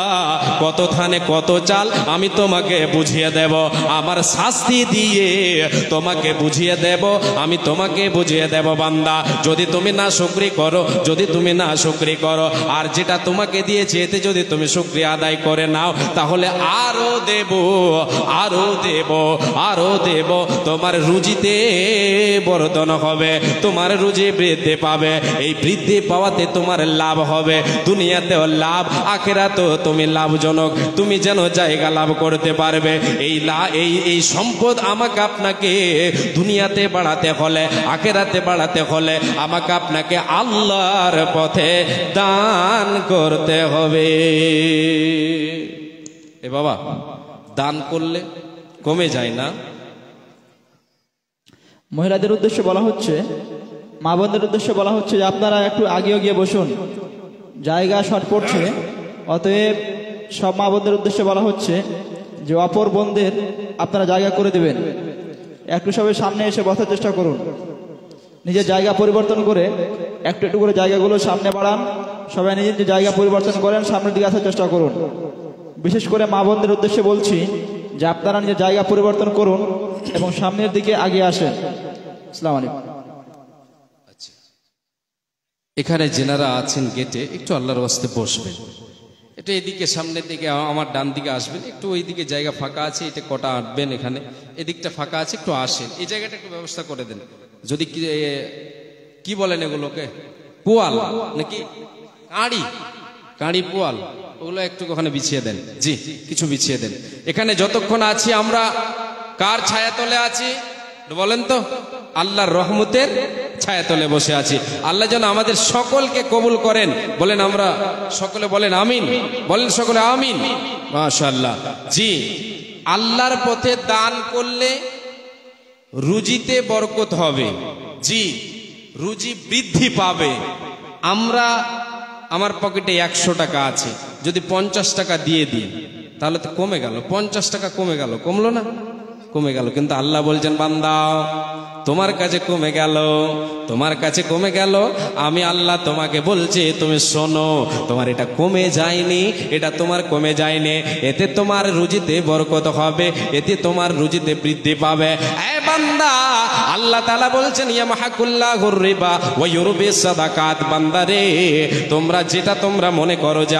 কত থানে কত চাল আমি তোমাকে বুঝিয়ে দেব, আমার শাস্তি দিয়ে তোমাকে বুঝিয়ে দেব, আমি তোমাকে বুঝিয়ে দেব। বান্দা, যদি তুমি নাশুকরি করো, যদি তুমি না শুকরি করো, আর যেটা তোমাকে দিয়েছে এতে যদি তুমি শুকরিয়া আদায় করে নাও, তাহলে আরো দেব, আরো দেব, আরো দেব। তোমার রুজিতে বর্ধন হবে, তোমার রুজি বৃদ্ধি পাবে। এই বৃদ্ধি পাওয়াতে তোমার লাভ হবে, দুনিয়াতেও লাভ, আখিরাতেও তুমি লাভজনক, তুমি যেন জায়গা লাভ করতে পারবে। এই সম্পদ আমাকে আপনাকে দুনিয়াতে বাড়াতে হলে, আখিরাতে বাড়াতে হলে আমাকে আপনাকে আল্লাহর পথে দান করতে হবে। এ বাবা, দান করলে কমে যায় না? মহিলাদের উদ্দেশ্যে বলা হচ্ছে, মা বোনদের উদ্দেশ্যে বলা হচ্ছে যে আপনারা একটু আগিয়ে গিয়ে বসুন, জায়গা শর্ট পড়ছে। অতএব সব মা বোনদের উদ্দেশ্যে বলা হচ্ছে যে অপর বোনদের আপনারা জায়গা করে দেবেন। একটু সবাই সামনে এসে বসার চেষ্টা করুন, নিজের জায়গা পরিবর্তন করে একটু একটু করে জায়গাগুলো সামনে বাড়ান। সবাই নিজের যে জায়গা পরিবর্তন করেন, সামনের দিকে আসার চেষ্টা করুন। বিশেষ করে মা বোনদের উদ্দেশ্যে বলছি যে আপনারা নিজের জায়গা পরিবর্তন করুন এবং সামনের দিকে আগিয়ে আসেন। আসসালামু আলাইকুম। আচ্ছা, এখানে যেনারা আছেন গেটে একটু আল্লাহর ওয়াস্তে বসবেন, একটু এদিকে সামনের দিকে, আমার ডান দিকে আসবেন, একটু ওই দিকে জায়গা ফাঁকা আছে, এটা কটা আঁটবেন, এখানে এদিকটা ফাঁকা আছে, একটু আসেন, এই জায়গাটা একটু ব্যবস্থা করে দেন। যদি কি বলেন এগুলোকে, পোয়াল নাকি কাঁড়ি, কাঁড়ি পোয়াল, ওগুলো একটু ওখানে বিছিয়ে দেন। জি, কিছু বিছিয়ে দেন। এখানে যতক্ষণ আছি আমরা কার ছায়াতলে আছি বলেন তো? আল্লাহর রহমতের ছায়াতলে বসে আছি। আল্লাহ যেন আমাদের সকলকে কবুল করেন। বলেন আমরা সকলে বলেন আমিন, বলেন সকলে আমিন। মাশাআল্লাহ। জি, আল্লাহর পথে দান করলে রুজিতে বরকত হবে। জি, রুজি বৃদ্ধি পাবে। আমার পকেটে 100 টাকা আছে, যদি 50 টাকা দিয়ে দিই তাহলে তো কমে গেল, 50 টাকা কমে গেল, কমলো না? কমে গেল। কিন্তু আল্লাহ বলছেন, বান্দা তোমার কাছে কমে গেল, তোমার কাছে কমে গেল, আমি আল্লাহ তোমাকে বলছি তুমি শোনো, তোমার এটা কমে যায়নি, এটা তোমার কমে যায়নি, এতে তোমার রুজিতে বরকত হবে, এতে তোমার রুজিতে বৃদ্ধি পাবে। বান্দা, আল্লাহ তাআলা বলছেন ইয়ামহাকুল্লাহুর রিবা ওয়া ইউরবিস সাদাকাত। বান্দা রে, তোমরা যেটা তোমরা মনে করো যে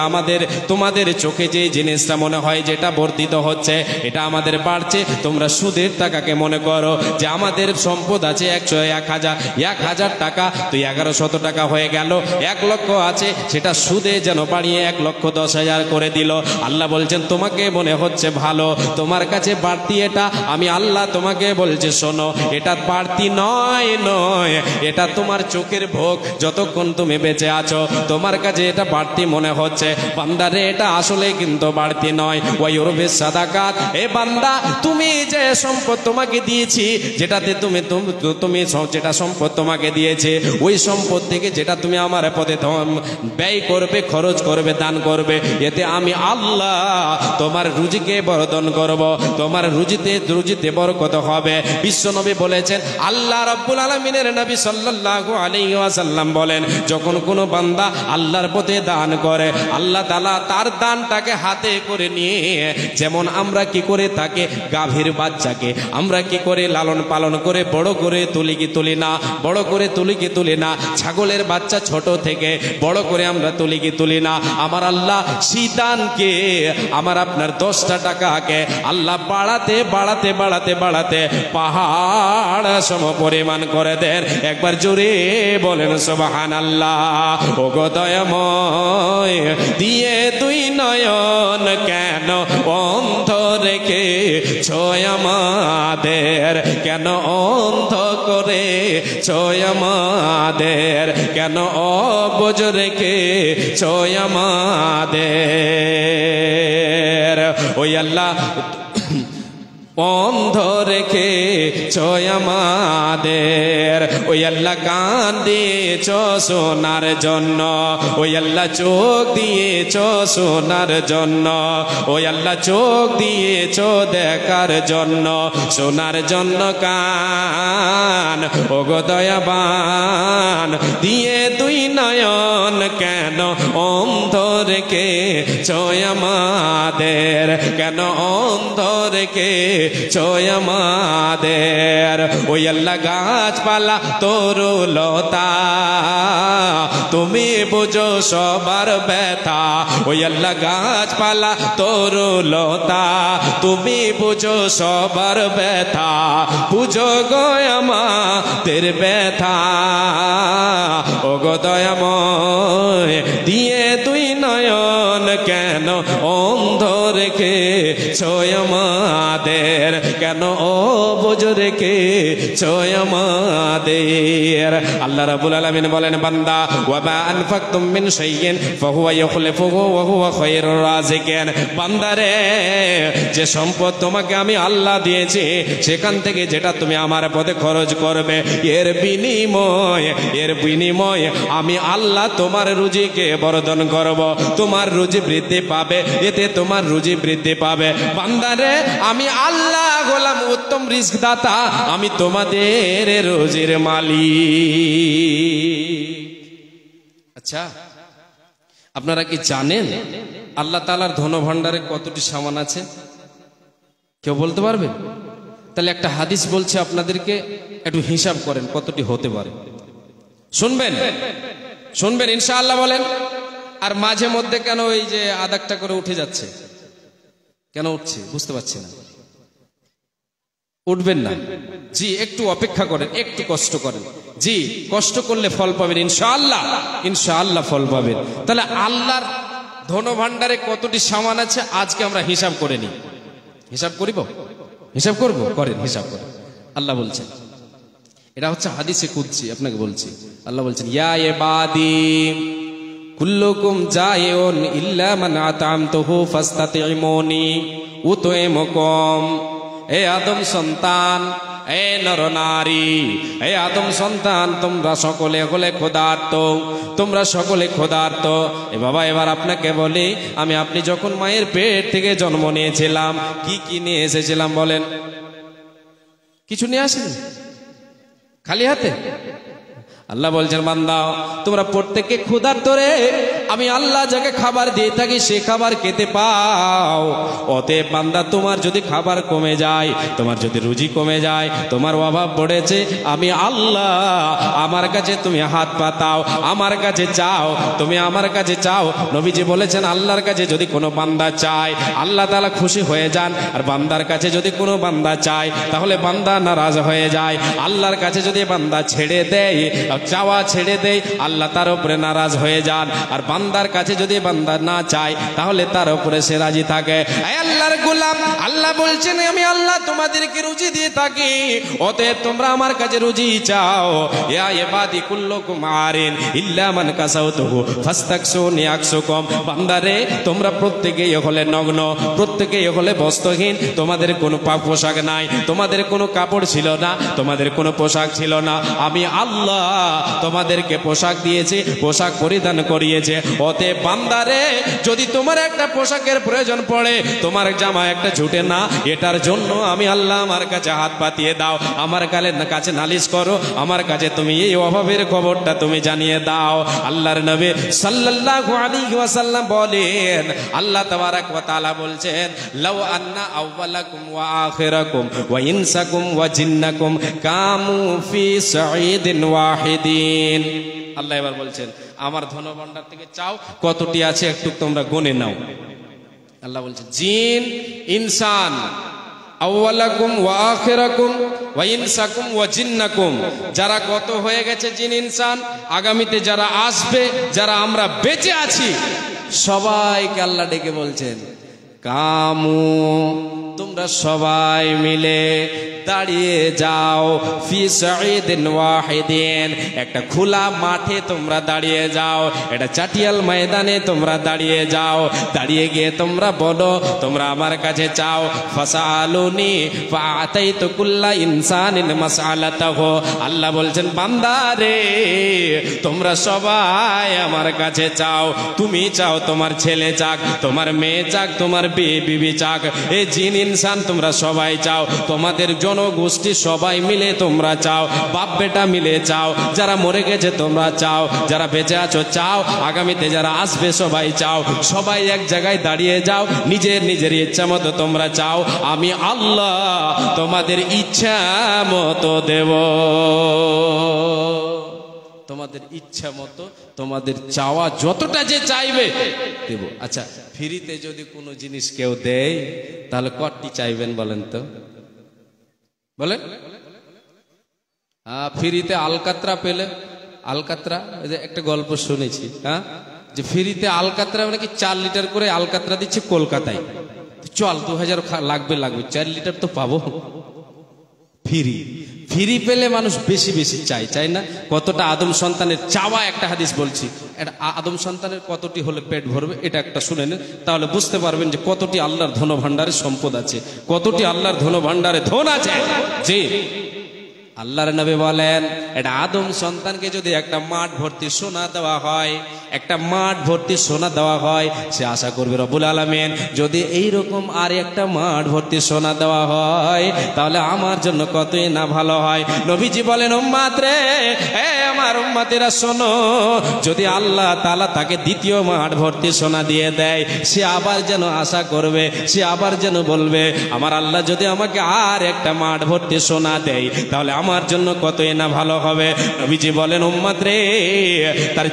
তোমাদের চোখে যে জিনিসটা মনে হয় যেটা বর্ধিত হচ্ছে, এটা আমাদের বাড়ছে, তোমরা সুদের টাকাকে মনে করো যে আমাদের সম্পদ আছে 1,000 টাকা, তো 1100 টাকা হয়ে গেল। 1 লক্ষ আছে, সেটা সুদে যেন বাড়িয়ে 1,10,000 করে দিল। আল্লাহ বলছেন তোমাকে মনে হচ্ছে ভালো, তোমার কাছে বাড়তি, এটা আমি আল্লাহ তোমাকে বলছে শোনো, এটা বাড়তি নয়, এটা তোমার চোখের ভোগ। যতক্ষণ তুমি বেঁচে আছো তোমার কাছে এটা বাড়তি মনে হচ্ছে। বান্দারে, এটা আসলে কিন্তু বাড়তি নয়। ওয়া ইউরবিস সাদাকাত। এ বান্দা, তুমি যে সম্পদ তোমাকে দিয়েছি, যেটাতে তুমি যেটা সম্পদ তোমাকে দিয়েছে, ওই সম্পদ থেকে যেটা তুমি আমার পথে ব্যয় করবে, খরচ করবে, দান করবে, এতে আমি আল্লাহ তোমার রুজিকে বর্ধন করব, তোমার রুজিতে বরকত হবে। বিশ্বনবী বলেছেন, আল্লাহ রাব্বুল আলামিনের নবী সাল্লাল্লাহু আলাইহি ওয়াসাল্লাম বলেন, যখন কোনো বান্দা আল্লাহর পথে দান করে, আল্লাহ তাআলা তার দানটাকে হাতে করে নিয়ে, যেমন আমরা কি করে তাকে গাভীর বাচ্চাকে আমরা কি করে লালন পালন করে বড় করে তুলি কি তুলি না, বড় করে তুলি কি তুলি না, ছাগলের বাচ্চা ছোট থেকে বড় করে আমরা তুলি কি তুলি না, আমার আল্লাহ শীতানকে, আমার আপনার 10টা টাকাকে আল্লাহ বাড়াতে বাড়াতে বাড়াতে বাড়াতে পাহাড় সম পরিমাণ করে দেন। একবার জোরে বলেন সুবহানাল্লাহ। ও গো দয়াময়, দিয়ে 2 নয়ন কেন অন্ধ রেখে ছয় আমাদের, কেন অন্ধ করে ছয় আমাদের, কেন অবুঝ রেখে ছয় আমাদের। ওই আল্লাহ অন্ধ রেখে ছয় আমাদের, ওই আল্লাহ কান দিয়েছ শোনার জন্য, ওই আল্লাহ চোখ দিয়েছ শোনার জন্য, ওই আল্লাহ চোখ দিয়েছ দেখার জন্য, শোনার জন্য কান। ও গো দয়াবান, দিয়ে 2 নয়ন কেন অন্ধ রেখে ছয় আমাদের, কেন অন্ধ রেখে ছয় আমাদের। ওই আল্লাহ গাছপালা তরুলতা, তুমি বুঝো সবার ব্যথা, ওই আল্লাহ গাছপালা তরুলতা, তুমি বুঝো সবার ব্যথা, বুঝো গো আমাদের ব্যথা। ও গো দয়াময়, দিয়ে 2 নয়ন কেন অন্ধ রেখে ছয় আমাদের, কেন অবুঝ রেখে ছয় আমাদের। আল্লাহ রাব্বুল আলামিন বলেন, বান্দা, ওয়া মা আনফাকতুম মিন শাইইন ফাহুয়া ইখলিফুহু ওয়া হুয়া খায়রুর রাযিকিন। বান্দারে, যে সম্পদ তোমাকে আমি আল্লাহ দিয়েছি, সেখান থেকে যেটা তুমি আমার পথে খরচ করবে, এর বিনিময়ে আমি আল্লাহ তোমার রুজিকে বর্ধন করব, তোমার রুজি বৃদ্ধি পাবে, এতে তোমার রুজি বৃদ্ধি পাবে। বান্দারে, আমি আল্লাহ হলাম উত্তম রিজক দাতা, আমি তোমাদের রুজির মালিক। আচ্ছা, আপনারা কি জানেন আল্লাহ তাআলার ধনভাণ্ডারে কতটি সামান আছে? কেউ বলতে পারবে? তাহলে একটা হাদিস বলছে আপনাদেরকে, একটু হিসাব করেন কতটি হতে পারে। শুনবেন ইনশাআল্লাহ বলেন। আর মাঝে মধ্যে কেন ওই যে আদাকটা করে উঠে যাচ্ছে, কেন উঠছে বুঝতে পারছি না। উঠবেন না জি, একটু অপেক্ষা করেন, একটু কষ্ট করেন জি, কষ্ট করলে ফল পাবেন ইনশাআল্লাহ, ইনশাআল্লাহ ফল পাবেন। তাহলে আল্লাহর ধনভাণ্ডারে কতটি সামান আছে আজকে আমরা হিসাব করে নিই। হিসাব করব, করেন হিসাব করেন। আল্লাহ বলছেন, এটা হচ্ছে হাদিসে কুদসি, আপনাকে বলছি। আল্লাহ বলছেন, ইয়া ইবাদি কুল্লুকুম জায়ুন ইল্লা মান আতামতুহু ফাস্তাতিমুনি উতইমুকুম। এ আদম সন্তান, এ নর নারী, এ আদম সন্তান, তোমরা সকলে হলে ক্ষুধার্ত, তোমরা সকলে ক্ষুধার্ত। এ বাবা, এবার আপনাকে বলি, আপনি যখন মায়ের পেট থেকে জন্ম নিয়েছিলাম, কি কি নিয়ে এসেছিলাম বলেন? কিছু নিয়ে আসেন? খালি হাতে? আল্লাহ বলছেন বান্দা তোমরা প্রত্যেককে ক্ষুধার্ত রে, আমি আল্লাহ যাকে খাবার দিয়ে থাকি সে খাবার খেতে পাও। অতএব বান্দা তোমার যদি খাবার কমে যায়, তোমার যদি রুজি কমে যায়, তোমার অভাব পড়েছে, আমি আল্লাহ আমার কাছে তুমি হাত পাতাও, আমার কাছে চাও, তুমি আমার কাছে চাও। নবীজি বলেছেন আল্লাহর কাছে যদি কোনো বান্দা চায় আল্লাহ তাআলা খুশি হয়ে যান, আর বান্দার কাছে যদি কোনো বান্দা চায় তাহলে বান্দা নারাজ হয়ে যায়। আল্লাহর কাছে যদি বান্দা ছেড়ে দেয়, চাওয়া ছেড়ে দেয়, আল্লাহ তার উপরে নারাজ হয়ে যান। আর বান্দার কাছে যদি বান্দা না চায় তাহলে তার উপরে সে রাজি থাকে। আল্লাহর গোলাম, আল্লাহ বলছেন আমি আল্লাহ তোমাদেরকে রুজি দিয়ে থাকি, অতএব তোমরা আমার কাছে রুজি চাও। ইয়া ইবাদি কুল্লুকুম আরিন ইল্লা মান কাসাউতুহু ফাস্তাকসুনি আকসুকুম। বান্দারে তোমরা প্রত্যেকেই হলে নগ্ন, প্রত্যেকেই হলে বস্ত্রহীন, তোমাদের কোনো পোশাক নাই, তোমাদের কোনো কাপড় ছিল না, তোমাদের কোনো পোশাক ছিল না। আমি আল্লাহ তোমাদেরকে পোশাক দিয়েছে, পোশাক পরিধান করিয়েছে। অতএব বান্দারে যদি তোমার একটা পোশাকের প্রয়োজন পড়ে, তোমার জামা একটা ছুটে না, এটার জন্য আমি আল্লাহ আমার কাছে হাত পাতিয়ে দাও, আমার কাছে নালিশ করো, আমার কাছে তুমি এই অভাবের খবরটা তুমি জানিয়ে দাও। আল্লাহর নবী সাল্লাল্লাহু আলাইহি ওয়াসাল্লাম বলেন, আল্লাহ তাবারাক ওয়া তাআলা বলছেন লাউ আন্না আউওয়ালাকুম ওয়া আখিরাকুম ওয়া ইনসাকুম ওয়া জিন্নাকুম কামু ফি সাঈদিন ওয়াহিদিন। আল্লাহ এবার বলছেন আমার ধনভাণ্ডার থেকে চাও, কতটি আছে একটু তোমরা গুনে নাও। আল্লাহ বলছেন জিন ইনসান, আউওয়ালাকুম ওয়া আখিরাকুম ওয়া ইনসাকুম ওয়া জিন্নাকুম, যারা কত হয়ে গেছে জিন ইনসান, আগামীতে যারা আসবে, যারা আমরা বেঁচে আছি, সবাইকে আল্লাহ ডেকে বলছেন কামু তোমরা সবাই মিলে দাঁড়িয়ে যাও ফি সাঈদিন ওয়াহিদিন, একটা খোলা মাঠে তোমরা দাঁড়িয়ে যাও, এটা চাটিয়াল ময়দানে তোমরা দাঁড়িয়ে যাও। দাঁড়িয়ে গিয়ে তোমরা বলো তোমরা আমার কাছে চাও, ফাসআলুনি ফাআতাইতু কুল্লা ইনসানিন মাসআলাতাহু। আল্লাহ বলছেন বান্দা রে তোমরা সবাই আমার কাছে চাও, তুমি চাও তোমার ছেলে চাক, তোমার মেয়ে চাক, তোমার বিবি চাক, এই জিন ইনসান তোমরা সবাই চাও, তোমাদের জনগোষ্ঠী সবাই মিলে তোমরা চাও, বাপ বেটা মিলে চাও, যারা মরে গেছে তোমরা চাও, যারা বেঁচে আছো চাও, আগামীতে যারা আসবে সবাই চাও, সবাই এক জায়গায় দাঁড়িয়ে যাও, নিজের নিজের ইচ্ছা মতো তোমরা চাও, আমি আল্লাহ তোমাদের ইচ্ছা মতো দেব, তোমাদের ইচ্ছা মতো তোমাদের চাওয়া যতটা যে চাইবে দেব। আচ্ছা ফ্রিতে যদি কোনো জিনিস কেউ দেয় তাহলে কতটি চাইবেন বলেন তো, বলেন? ফ্রিতে আলকাতরা পেলে, আলকাতরা একটা গল্প শুনেছি, হ্যাঁ, যে ফ্রিতে আলকাতরা মানে কি 4 লিটার করে আলকাতরা দিচ্ছে কলকাতায়, চল 2000 লাগবে 4 লিটার তো পাবো। ফ্রি পেলে মানুষ বেশি বেশি চাই না? কতটা আদম সন্তানের চাওয়া, একটা হাদিস বলছি, এটা আদম সন্তানের কতটি হলে পেট ভরবে এটা একটা শুনে নেন, তাহলে বুঝতে পারবেন যে কতটি আল্লাহর ধন ভাণ্ডারে সম্পদ আছে, কতটি আল্লাহর ধন ভাণ্ডারে ধন আছে। জি আল্লাহর নবী বলেন এটা আদম সন্তানকে যদি একটা মাঠ ভর্তি সোনা দেওয়া হয়, একটা মাঠ ভর্তি সোনা দেওয়া হয়, সে আশা করবে রব্বুল আলামিন যদি এইরকম আর একটা মাঠ ভর্তি সোনা দেওয়া হয় তাহলে আমার জন্য কতই না ভালো হয়। নবীজি বলেন উম্মাত রে, আমার উম্মাতেরা শোনো, যদি আল্লাহ তাআলা তাকে দ্বিতীয় মাঠ ভর্তি সোনা দিয়ে দেয়, সে আবার যেন আশা করবে, সে আবার যেন বলবে আমার আল্লাহ যদি আমাকে আর একটা মাঠ ভর্তি সোনা দেয় তাহলে আমার জন্য কতই না ভালো হবে। নবীজি বলেন উম্মত রে, তার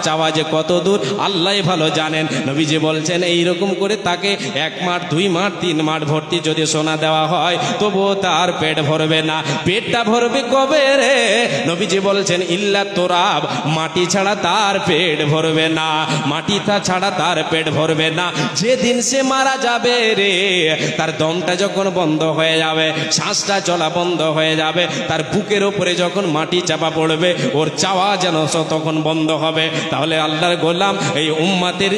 চাওয়া যে কত দূর আল্লাহই ভালো জানেন। নবীজি বলছেন এইরকম করে তাকে 1 মাঠ 2 মাঠ 3 মাঠ ভর্তি যদি সোনা দেওয়া হয় তবুও তার পেট ভরবে না। পেটটা ভরবে কবে রে? নবীজি বলছেন ইল্লা তোরাব, মাটি ছাড়া তার পেট ভরবে না, মাটি ছাড়া তার পেট ভরবে না। যেদিন সে মারা যাবে রে, তার দমটা যখন বন্ধ হয়ে যাবে, শ্বাসটা চলা বন্ধ হয়ে যাবে, তার বুকের উপরে যখন মাটি চাপা পড়বে, ওর চাওয়া যেন তখন বন্ধ হবে। তাহলে আল্লাহর গোলাম এই উম্মাতের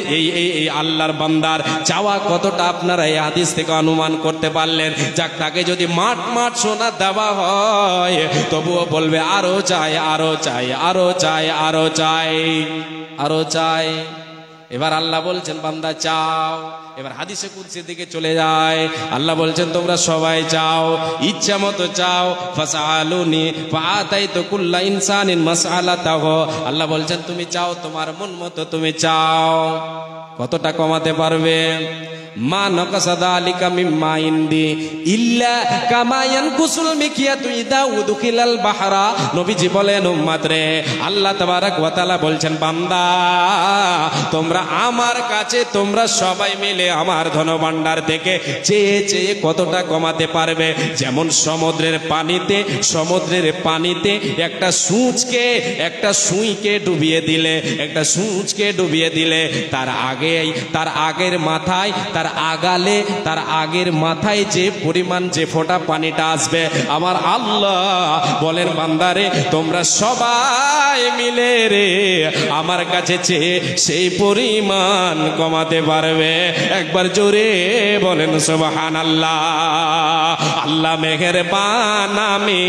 এই আল্লাহর বান্দার চাওয়া কতটা আপনারা এই হাদিস থেকে অনুমান করতে পারলেন। যাক, তাকে যদি মাঠ সোনা দেওয়া হয় তবুও বলবে আরো চাই, আরো চাই, আরো চাই, আরো চাই, আরো চাই। এবার আল্লাহ বলছেন বান্দা চাও। এবার হাদিসে কুদসির দিকে চলে যায়। আল্লাহ বলছেন তোমরা সবাই চাও, ইচ্ছা মতো চাও, ফাসআলুনি ফাআতাইতু কুল্লা ইনসানিন মাসআলাতাহু। আল্লাহ বলছেন তুমি চাও, তোমার মন মতো তুমি চাও। কতটা কমাতে পারবে? মা নাকাসা যালিকা মিম্মা ইনদি ইল্লা কামা ইয়ানকুসুল মিকিয়াতু ইদা উদখিলাল বাহরা। নবীজি বলেন উম্মত রে, আল্লাহ তাবারক ওয়া তাআলা বলছেন বান্দা তোমরা আমার কাছে তোমরা সবাই মিলে আমার ধনভাণ্ডার থেকে চেয়ে চেয়ে কতটা কমাতে পারবে? যেমন সমুদ্রের পানিতে একটা সুঁইকে ডুবিয়ে দিলে তার আগের মাথায় যে পরিমাণ যে ফোঁটা পানিটা আসবে, আমার আল্লাহ বলেন বান্দারে তোমরা সবাই মিলে রে আমার কাছে চেয়ে সেই পরিমাণ কমাতে পারবে। একবার জোরে বলেন সুবহানাল্লাহ। আল্লাহ মেহেরবান আমি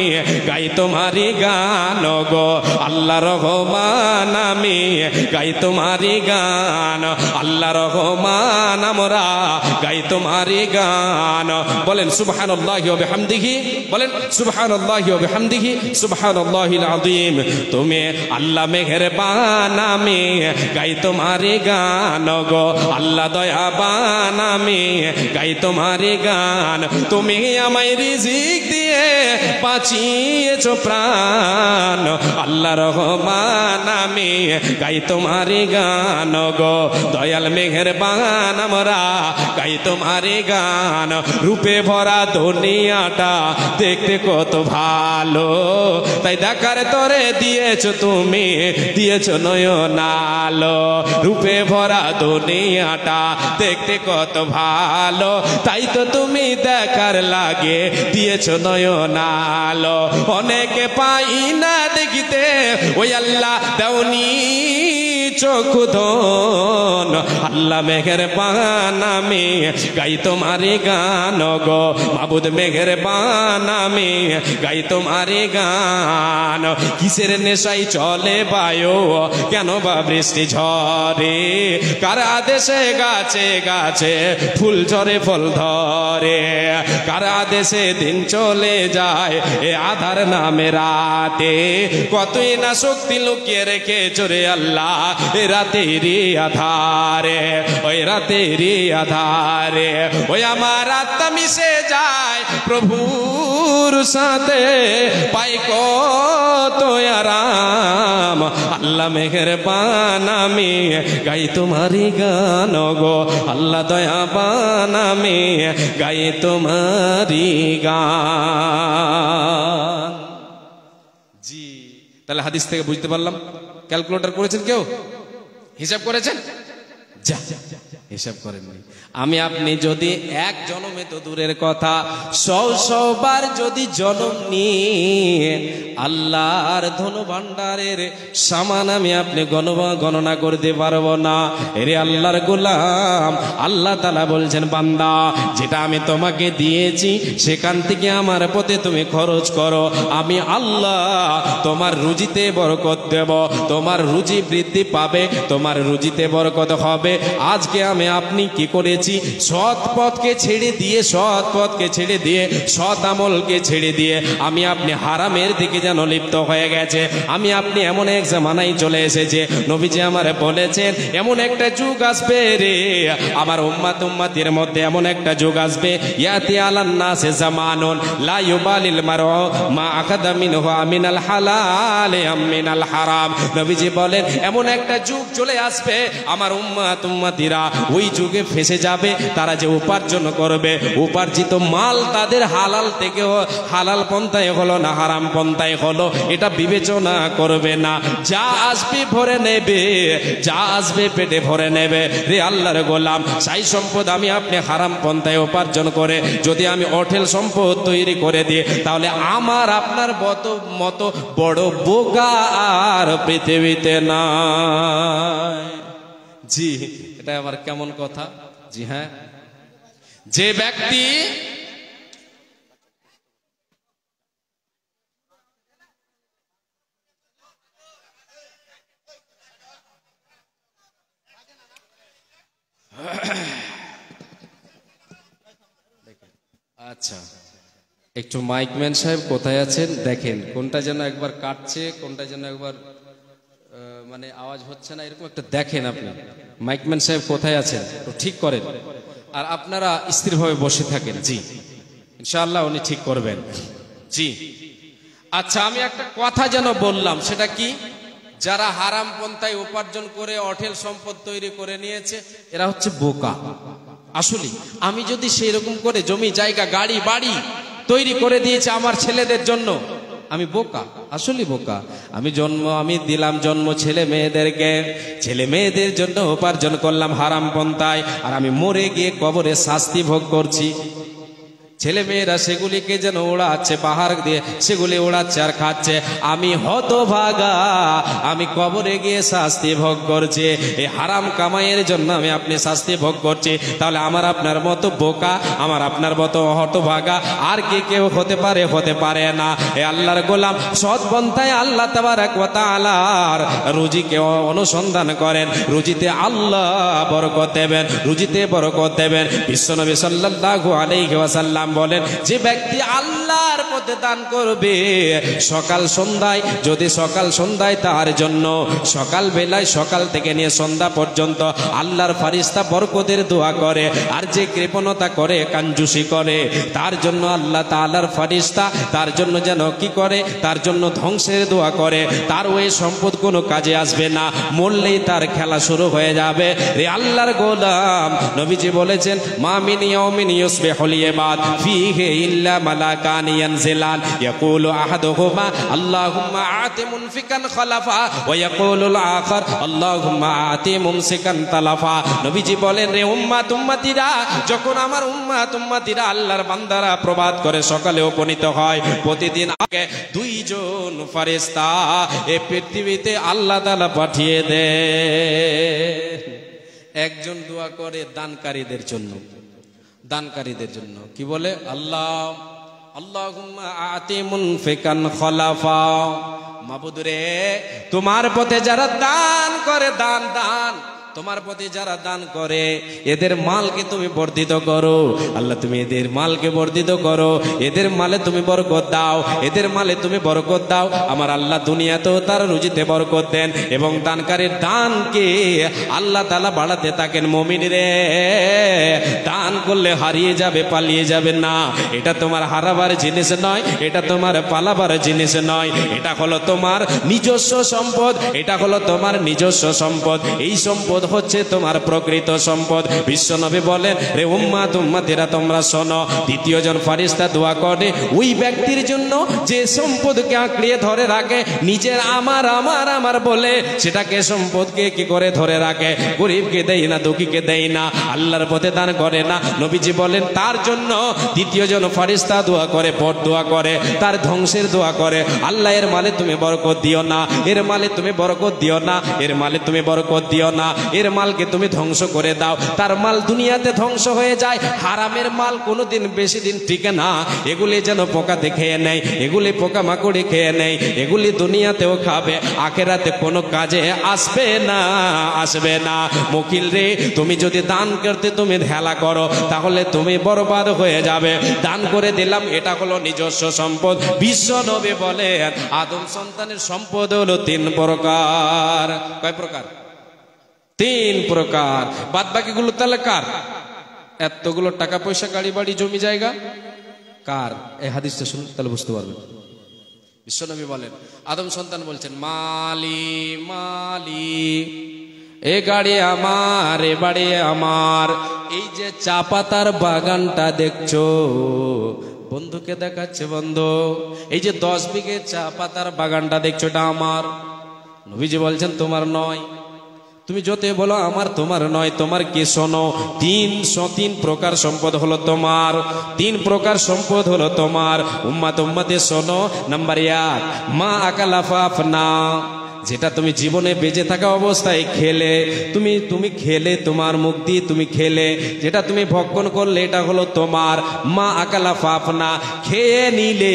গাই তোমারি গান গো, আল্লাহ রহমান আমি গাই তোমারি গান, আল্লাহ রহমান আমরা গাই তোমারি গান। বলেন সুবহানাল্লাহি ওয়া বিহামদিহি, বলেন সুবহানাল্লাহি ওয়া বিহামদিহি সুবহানাল্লাহিল আযীম। তুমি আল্লাহ মেহেরবান আমি গাই তোমারি গান গো, আল্লাহ দয়াবান আমি গাই তোমারি গান। তুমি আমায় রিজিক দিয়ে বাঁচিয়েছো প্রাণ, আল্লাহ রহমান আমি গাই তোমারি গান গো, দয়াল মেহেরবান আমরা গাই তোমারি গান। রূপে ভরা দুনিয়াটা দেখতে কত ভালো, তাই দেখার তরে দিয়েছো তুমি, দিয়েছো নয়নালো। রূপে ভরা দুনিয়াটা দেখতে কত ভালো, তাই তো তুমি দেখার লাগে দিয়েছো নয়নালো। অনেকে পাই না দেখিতে, ওই আল্লাহ দাওনি চোখ ধন, আল্লাহ মেহেরবান আমি গাই তোমারি গান গো, মাবুদ মেহেরবান আমি গাই তোমারি গান। কিসের নেশাই চলে বায়ু, কেন বা বৃষ্টি ঝরে, কার আদেশে গাছে গাছে ফুল ঝরে ফল ধরে, কার আদেশে দিন চলে যায় এ আধার নামে রাতে। কতই না শক্তি লুকিয়ে রেখে চোরে আল্লাহ এ রাতেরই আধারে, ওই রাতেরই আধারে। ওই আমার আত্মা মিশে যায় প্রভুর সাথে, পাই কত আরাম, আল্লাহ মেহেরবান আমি গাই তোমারি গান গো, আল্লাহ দয়াবান আমি গাই তোমারি গান। জি, তাহলে হাদিস থেকে বুঝতে পারলাম। ক্যালকুলেটর করেছেন কেউ? হিসাব করেছেন? যা হিসাব করেননি। আমি আপনি যদি এক জন্মে তো দূরের কথা, 100 বার যদি জন্ম নিয়ে আল্লাহর ধনভাণ্ডারের সামান আমি আপনি গণনা করতে পারবো না। এরে আল্লাহর গোলাম, আল্লাহ তাআলা বলছেন বান্দা যেটা আমি তোমাকে দিয়েছি সেখান থেকে আমার পথে তুমি খরচ করো, আমি আল্লাহ তোমার রুজিতে বরকত দেব, তোমার রুজি বৃদ্ধি পাবে, তোমার রুজিতে বরকত হবে। আজকে আমি আপনি কি করেছি? সৎ পথকে ছেড়ে দিয়ে সৎ আমলকে ছেড়ে দিয়ে আমি আপনি হারামের দিকে যেন লিপ্ত হয়ে গেছে। আমি আপনি এমন এক জামানায় চলে এসেছে, নবীজি আমার বলেছেন এমন একটা যুগ আসবে রে আমার উম্মতের মধ্যে, এমন একটা যুগ আসবে ইয়াতি আলান নাসে জামানুন লা ইউবালিল মারউ মা আখাদা মিনহু আমিনাল হালাল আমিনাল হারাম। নবীজি বলেন এমন একটা যুগ চলে আসবে আমার উম্মতিরা ওই যুগে ফেসে যাবে। তারা যে উপার্জন করবে, উপার্জিত মাল তাদের হালাল থেকে হালাল পন্থায় হলো না হারাম পন্থায় হলো, এটা বিবেচনা করবে না। যা আসবে ভরে নেবে, যা আসবে পেটে ভরে নেবে। রে আল্লাহর গোলাম, সেই সম্পদ আমি আপনি হারাম পন্থায় উপার্জন করে যদি আমি অঢেল সম্পদ তৈরি করে দিই, তাহলে আমার আপনার মতো বড় বোকা আর পৃথিবীতে নাই। জি, এটা আবার কেমন কথা? জি হ্যাঁ, যে ব্যক্তি আচ্ছা, একটু মাইকম্যান সাহেব কোথায় আছেন দেখেন, কোনটা যেন একবার কাটছে, কোনটা যেন একবার মানে আওয়াজ হচ্ছে না, এরকম একটা দেখেন আপনি। মাইকম্যান সাহেব কোথায় আছেন তো ঠিক করেন। আর আপনারা স্থিরভাবে বসে থাকেন। জি, ইনশাআল্লাহ উনি ঠিক করবেন। জি আচ্ছা, আমি একটা কথা যেন বললাম, সেটা কি, যারা হারাম পন্থায় উপার্জন করে অঢেল সম্পদ তৈরি করে নিয়েছে এরা হচ্ছে বোকা। আসলে আমি যদি সেই রকম করে জমি জায়গা গাড়ি বাড়ি তৈরি করে দিয়েছি আমার ছেলেদের জন্য, আমি বোকা, আসলে বোকা। আমি দিলাম জন্ম ছেলে মেয়েদের জন্য উপার্জন করলাম হারাম পন্থায়, আর আমি মরে গিয়ে কবরে শাস্তি ভোগ করছি। ছেলে মেয়েরা সেগুলিকে যেন ওড়াচ্ছে, পাহাড় দিয়ে সেগুলি ওড়াচ্ছে আর খাচ্ছে। আমি হতভাগা, আমি কবরে গিয়ে শাস্তি ভোগ করছি। এই হারাম কামাইয়ের জন্য আপনি শাস্তি ভোগ করছি। তাহলে আমার আপনার মতো বোকা, আমার আপনার মতো হতভাগা আর কি কেউ হতে পারে? হতে পারে না। এ আল্লাহর গোলাম সৎ পন্থায় আল্লাহ তাবারক ওয়া তাআলার রুজিকে অনুসন্ধান করেন, রুজিতে আল্লাহ বরকত দেবেন, রুজিতে বরকত দেবেন। বিশ্বনবী সাল্লাল্লাহু আলাইহি ওয়াসাল্লাম বলেন, যে ব্যক্তি আল্লাহর পথে দান করবে সকাল সন্ধ্যায়, যদি সকাল সন্ধ্যায় তার জন্য সকাল বেলায় সকাল থেকে নিয়ে সন্ধ্যা পর্যন্ত আল্লাহর ফারিস্তা বরকতের দোয়া করে, আর যে কৃপণতা করে কাঞ্জুসি করে তার জন্য আল্লাহ তাআলার ফারিস্তা তার জন্য যেন কি করে, তার জন্য ধ্বংসের দোয়া করে। তার ওই সম্পদ কোনো কাজে আসবে না, মরলেই তার খেলা শুরু হয়ে যাবে। রে আল্লাহর গোলাম, নবীজি বলেছেন, মা মিন ইয়াউমিন ইউসবিহুল ইবাদ ফিহি ইল্লা মালাকান ইয়ানজিলান ইয়াকুলু আহাদুহুমা আল্লাহুম্মা আতি মুনফিকান খলাফা ওয়া ইয়াকুলুল আখার আল্লাহুম্মা আতি মুমসিকান তালাফা। নবীজি বলেন, রে উম্মতিরা, যখন আমার উম্মতিরা আল্লাহর বান্দারা প্রবাদ করে সকালে উপনীত হয়, প্রতিদিন আগে দুইজন ফেরেশতা এই পৃথিবীতে আল্লাহ তাআলা পাঠিয়ে দেন। একজন দোয়া করে দানকারীদের জন্য, দানকারীদের জন্য কি বলে, আল্লাহুম্মা আতি মুনফিকান খলাফা। মাবুদ রে, তোমার পথে যারা দান করে, দান তোমার পথে যারা দান করে এদের মালকে তুমি বর্ধিত করো। আল্লাহ তুমি এদের মালকে বর্ধিত করো, এদের মালে তুমি বরকত দাও, এদের মালে তুমি বরকত দাও। আমার আল্লাহ দুনিয়াতেও তার রুজিতে বরকত দেন এবং দানকারীর দানকে আল্লাহ তাআলা বাড়াতে থাকেন। মুমিন রে, দান করলে হারিয়ে যাবে, পালিয়ে যাবে না। এটা তোমার হারাবার জিনিস নয়, এটা তোমার পালাবার জিনিস নয়, এটা হলো তোমার নিজস্ব সম্পদ, এটা হলো তোমার নিজস্ব সম্পদ। এই সম্পদ হচ্ছে তোমার প্রকৃত সম্পদ। বিশ্বনবী বলেন, রে উম্মতেরা তোমরা শোনো, দ্বিতীয় জন ফেরেশতা দোয়া করে ওই ব্যক্তির জন্য যে সম্পদকে আঁকড়িয়ে ধরে রাখে, নিজের আমার আমার আমার বলে সেটাকে সম্পদকে কি করে ধরে রাখে, গরিবকে দেয় না, দুঃখীকে দেয় না, আল্লাহর পথে দান করে না। নবীজি বলেন, তার জন্য দ্বিতীয় জন ফেরেশতা দোয়া করে, পর দোয়া করে, তার ধ্বংসের দোয়া করে। আল্লাহ এর মালে তুমি বরকত দিও না, এর মালে তুমি বরকত দিও না, এর মালে তুমি বরকত দিও না, এর মালকে তুমি ধ্বংস করে দাও। তার মাল দুনিয়াতে ধ্বংস হয়ে যায়। হারামের মাল কোনোদিন বেশি দিন টিকে না, এগুলি যেন পোকাতে খেয়ে নেয়, এগুলি পোকা মাকড়ি খেয়ে নেয়, এগুলি দুনিয়াতেও খাবে, আখেরাতে কোনো কাজে আসবে না, আসবে না। মুকিল রে, তুমি যদি দান করতে তুমি হেলা করো তাহলে তুমি বরবাদ হয়ে যাবে। দান করে দিলাম, এটা হলো নিজস্ব সম্পদ। বিশ্ব নবী বলেন, আদম সন্তানের সম্পদ হলো 3 প্রকার। কয় প্রকার? 3 প্রকার। বাদ বাকিগুলো তাহলে কার? এতগুলো টাকা পয়সা গাড়ি বাড়ি জমি জায়গা কার? এই হাদিসটা শুনুন তাহলে বুঝতে পারবেন। বিশ্বনবী বলেন, আদম সন্তান বলছেন, মালি মালি, এ গাড়ি আমার, এ বাড়ি আমার। এই যে চা পাতার বাগানটা দেখছো, বন্ধুকে দেখাচ্ছে, বন্ধু এই যে 10 বিঘে চা পাতার বাগানটা দেখছো, এটা আমার। নবীজি বলছেন, তোমার নয়। তুমি যত বলো আমার, তোমার নয়। তোমার কি? শোনো, 3 প্রকার সম্পদ হলো তোমার, 3 প্রকার সম্পদ হলো তোমার। উম্মতে শোনো। নাম্বার 1, মা আকালাফা আফনা, যেটা তুমি জীবনে বেঁচে থাকা অবস্থায় খেলে, তুমি খেলে, তোমার মুখ দিয়ে তুমি খেলে, যেটা তুমি ভক্ষণ করলে, এটা হলো তোমার। মা আকালা ফাফনা, খেয়ে নিলে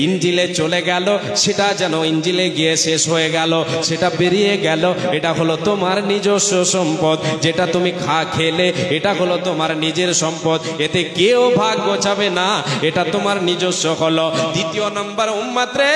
ইঞ্জিলে চলে গেল, সেটা যেন ইঞ্জিলে গিয়ে শেষ হয়ে গেল, সেটা বেরিয়ে গেল, এটা হলো তোমার নিজস্ব সম্পদ। যেটা তুমি খেলে, এটা হলো তোমার নিজের সম্পদ, এতে কেউ ভাগ গোছাবে না, এটা তোমার নিজস্ব হলো। দ্বিতীয় নম্বর উম্মত রে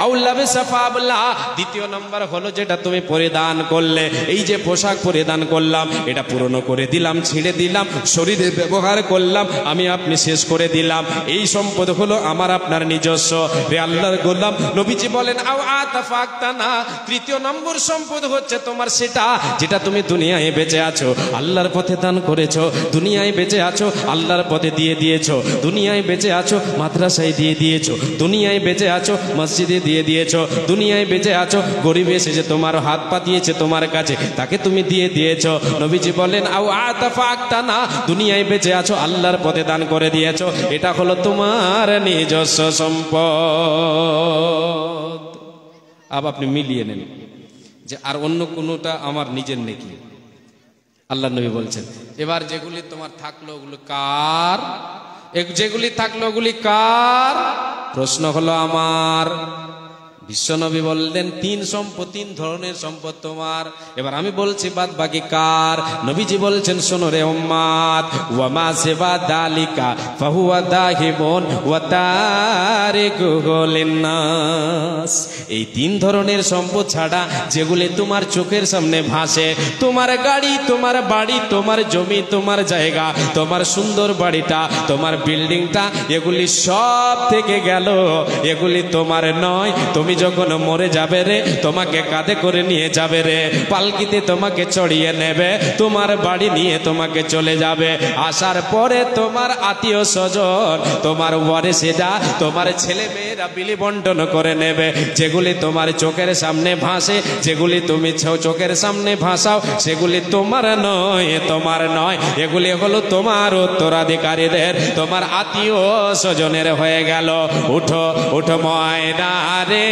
আউলা বিসাফাবলা, দ্বিতীয় নম্বর হলো যেটা তুমি পরিধান করলে, এই যে পোশাক পরিধান করলাম, এটা পুরনো করে দিলাম, ছিঁড়ে দিলাম, শরীরে ব্যবহার করলাম, আমি আপনি শেষ করে দিলাম, এই সম্পদ হলো আমার আপনার নিজস্ব। রে আল্লাহর গোলাম, নবীজি বলেন আও আতাফাক্তানা, তৃতীয় নম্বর সম্পদ হচ্ছে তোমার সেটা যেটা তুমি দুনিয়ায় বেঁচে আছো, আল্লাহর পথে দান করেছো, দুনিয়ায় বেঁচে আছো, আল্লাহর পথে দিয়ে দিয়েছো, দুনিয়ায় বেঁচে আছো, মাদ্রাসায় দিয়ে দিয়েছো, দুনিয়ায় বেঁচে আছো, মসজিদে দিয়ে দিয়েছো, দুনিয়ায় বেঁচে আছো, গরিব এসেছে তোমার হাত পাতিয়েছে তোমার কাছে, তাকে তুমি দিয়ে দিয়েছো। নবীজি বলেন আও আতাফাক্তানা, দুনিয়ায় বেঁচে আছো, আল্লাহর পথে দান করে দিয়েছো, এটা হলো তোমার নিজস্ব সম্পদ। আবার আপনি মিলিয়ে নেন যে আর অন্য কোনোটা আমার নিজের নেকি। আল্লাহ নবী বলছেন এবার যেগুলি তোমার থাকলো ওগুলো কার, যেগুলি থাকলো ওগুলি কার? প্রশ্ন হলো আমার। বিশ্বনবী বললেন তিন ধরনের সম্পদ তোমার। এবার আমি বলছি বাদ বাকি কার? নবীজি বলছেন শোনো রে উম্মাত, ওয়ামা সিবা দালিকা ফাহুয়া দাহিবুন ওয়া তারিকুহু লিন্নাস। এই তিন ধরনের সম্পদ ছাড়া যেগুলি তোমার চোখের সামনে ভাসে, তোমার গাড়ি, তোমার বাড়ি, তোমার জমি, তোমার জায়গা, তোমার সুন্দর বাড়িটা, তোমার বিল্ডিংটা, এগুলি সব থেকে গেল, এগুলি তোমার নয়। তুমি যখন মরে যাবে রে, তোমাকে কাঁধে করে নিয়ে যাবে রে, পালকিতে তোমাকে চড়িয়ে নেবে, তোমার বাড়ি নিয়ে তোমাকে চলে যাবে। আসার পরে তোমার আত্মীয় স্বজন, তোমার ওয়ারিসেরা, তোমার ছেলে মেয়েরা বিলি বন্টন করে নেবে। যেগুলি তোমার চোখের সামনে ভাসে, যেগুলি তুমি চোখের সামনে ভাসাও, সেগুলি তোমার নয়, তোমার নয়, এগুলি হলো তোমার উত্তরাধিকারীদের, তোমার আত্মীয় স্বজনের হয়ে গেল। উঠো উঠো ময়না রে,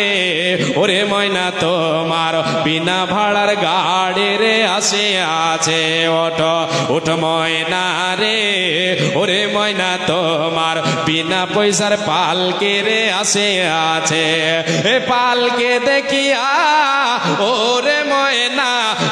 ওরে ময়না তোমার বিনা ভাড়ার গাড়ি রে আসে আছে। ওঠো ওঠো ময়না রে, ওরে ময়না তোমার বিনা পয়সার পালকে রে আসে আছে। এ পালকে দেখিয়া ওরে ময়না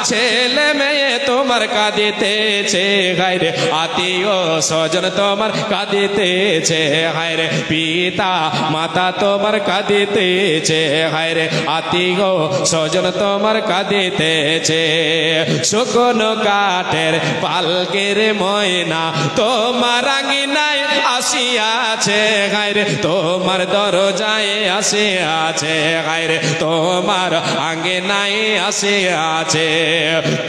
ছেলে মেয়ে তোমার কাঁদিতেছে, হায়রে আত্মীয় স্বজন তোমার কাঁদিতেছে, হায়রে পিতা মাতা তোমার কাঁদিতেছে, হায়রে আত্মীয় স্বজন তোমার কাঁদিতেছে। শুকনো কাঠের পালকের ময়না তোমার আঙিনায় আসিয়াছে, হায়রে তোমার দরজায় আসিয়াছে, হায়রে তোমার আঙিনায় আসিয়াছে।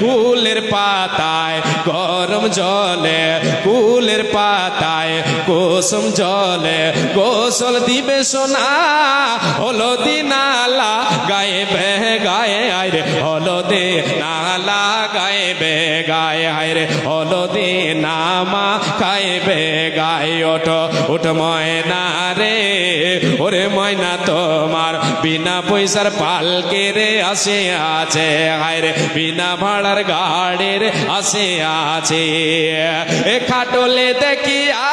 কুলের পাতায় গরম জলে, কুলের পাতায় কুসুম জলে গোসল দিবে সোনা, হলদি নালা গায়ে গায়ে, আইরে হলদি নালা গায়ে গায়ে, আইরে হলদি নামা খাইবে গায়ে। ওঠো ওঠো ময়না রে, ওরে ময়না তোমার বিনা পয়সার পালকে রে আসে আছে, হায়রে বিনা ভাড়ার গাড়ির আসে আছে। এ খাটলে দেখিয়া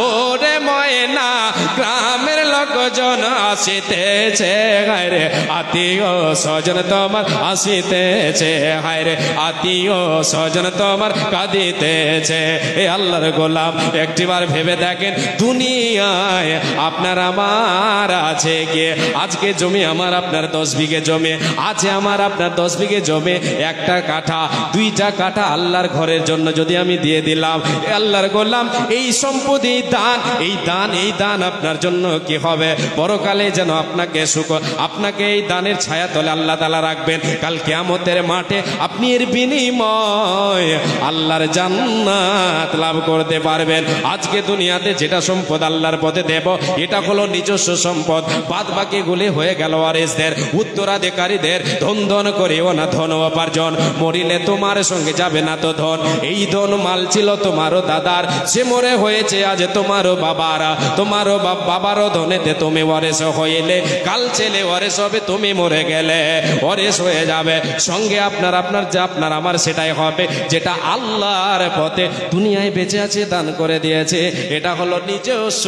ওরে ময়না গ্রামের লোকজন আসিতেছে, হায়রে আত্মীয় স্বজন তোমার আসিতেছে, হায়রে আত্মীয় স্বজন তোমার কাঁদিতেছে। এ আল্লাহর গোলাম একটিবার ভেবে দেখেন, দুনিয়ায় আপনার আমার আছে গিয়ে আজকে জমি আমার আপনার 10 বিঘে জমি আছে, আমার আপনার 10 বিঘে জমি, একটা কাঠা দুইটা কাঠা আল্লাহর ঘরের জন্য যদি আমি দিয়ে দিলাম, আল্লাহর গোলাম এই সম্পদ, এই দান, এই দান, এই দান আপনার জন্য কি হবে? পরকালে যেন আপনাকে সুখ, আপনাকে এই দানের ছায়া তলে আল্লাহ তাআলা রাখবেন। কাল কিয়ামতের মাঠে আপনি এর বিনিময় আল্লাহর জান্নাত লাভ করতে পারবেন। আজকে দুনিয়াতে যেটা সম্পদ আল্লাহর পথে দেব, এটা হলো নিজস্ব সম্পদ, বাদ বাকি গুলি হয়ে গেল ওয়ারিসদের, উত্তরাধিকারীদের। ধন ধন করিও না ধন উপার্জন, মরিলে তোমার সঙ্গে যাবে না তো ধন। এই ধন মাল ছিল তোমারও দাদার, সে মরে হয়েছে আজ তোমারও বাবারা, তোমারও বাবারও ধনেতে পরবর্তীতে তুমি ওয়ারিস হইলে, কাল ছেলে ওয়ারিস হবে, তুমি মরে গেলে ওয়ারিস হয়ে যাবে, সঙ্গে আপনার আমার সেটাই হবে যেটা আল্লাহর পথে দুনিয়ায় বেঁচে আছে দান করে দিয়েছে, এটা হলো নিজস্ব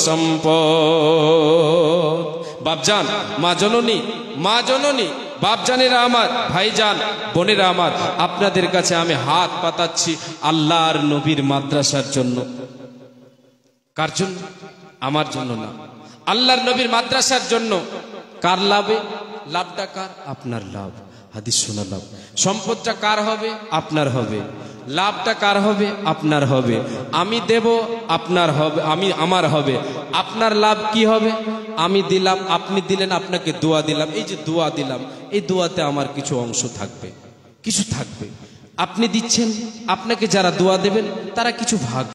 সম্পদ। বাপজান, মা জননী, বাপজানেরা আমার, ভাইজান, বোনেরা আমার, আপনাদের কাছে আমি হাত পাতাচ্ছি আল্লাহর নবীর মাদ্রাসার জন্য। কার জন্য? আমার জন্য না, আল্লাহর নবীর মাদ্রাসার জন্য। কার লাভে? লাভটা কার? আপনার লাভ। হাদিস শোনা লাভ। সম্পদটা কার হবে? আপনার হবে। লাভটা কার হবে? আপনার হবে। আমি দেব, আপনার হবে, আমার হবে। আপনার লাভ কি হবে? আমি দিলাম, আপনি দিলেন, আপনাকে দোয়া দিলাম, এই যে দোয়া দিলাম, এই দোয়াতে আমার কিছু অংশ থাকবে, কিছু থাকবে। আপনি দিচ্ছেন, আপনাকে যারা দোয়া দেবেন তারা কিছু ভাগ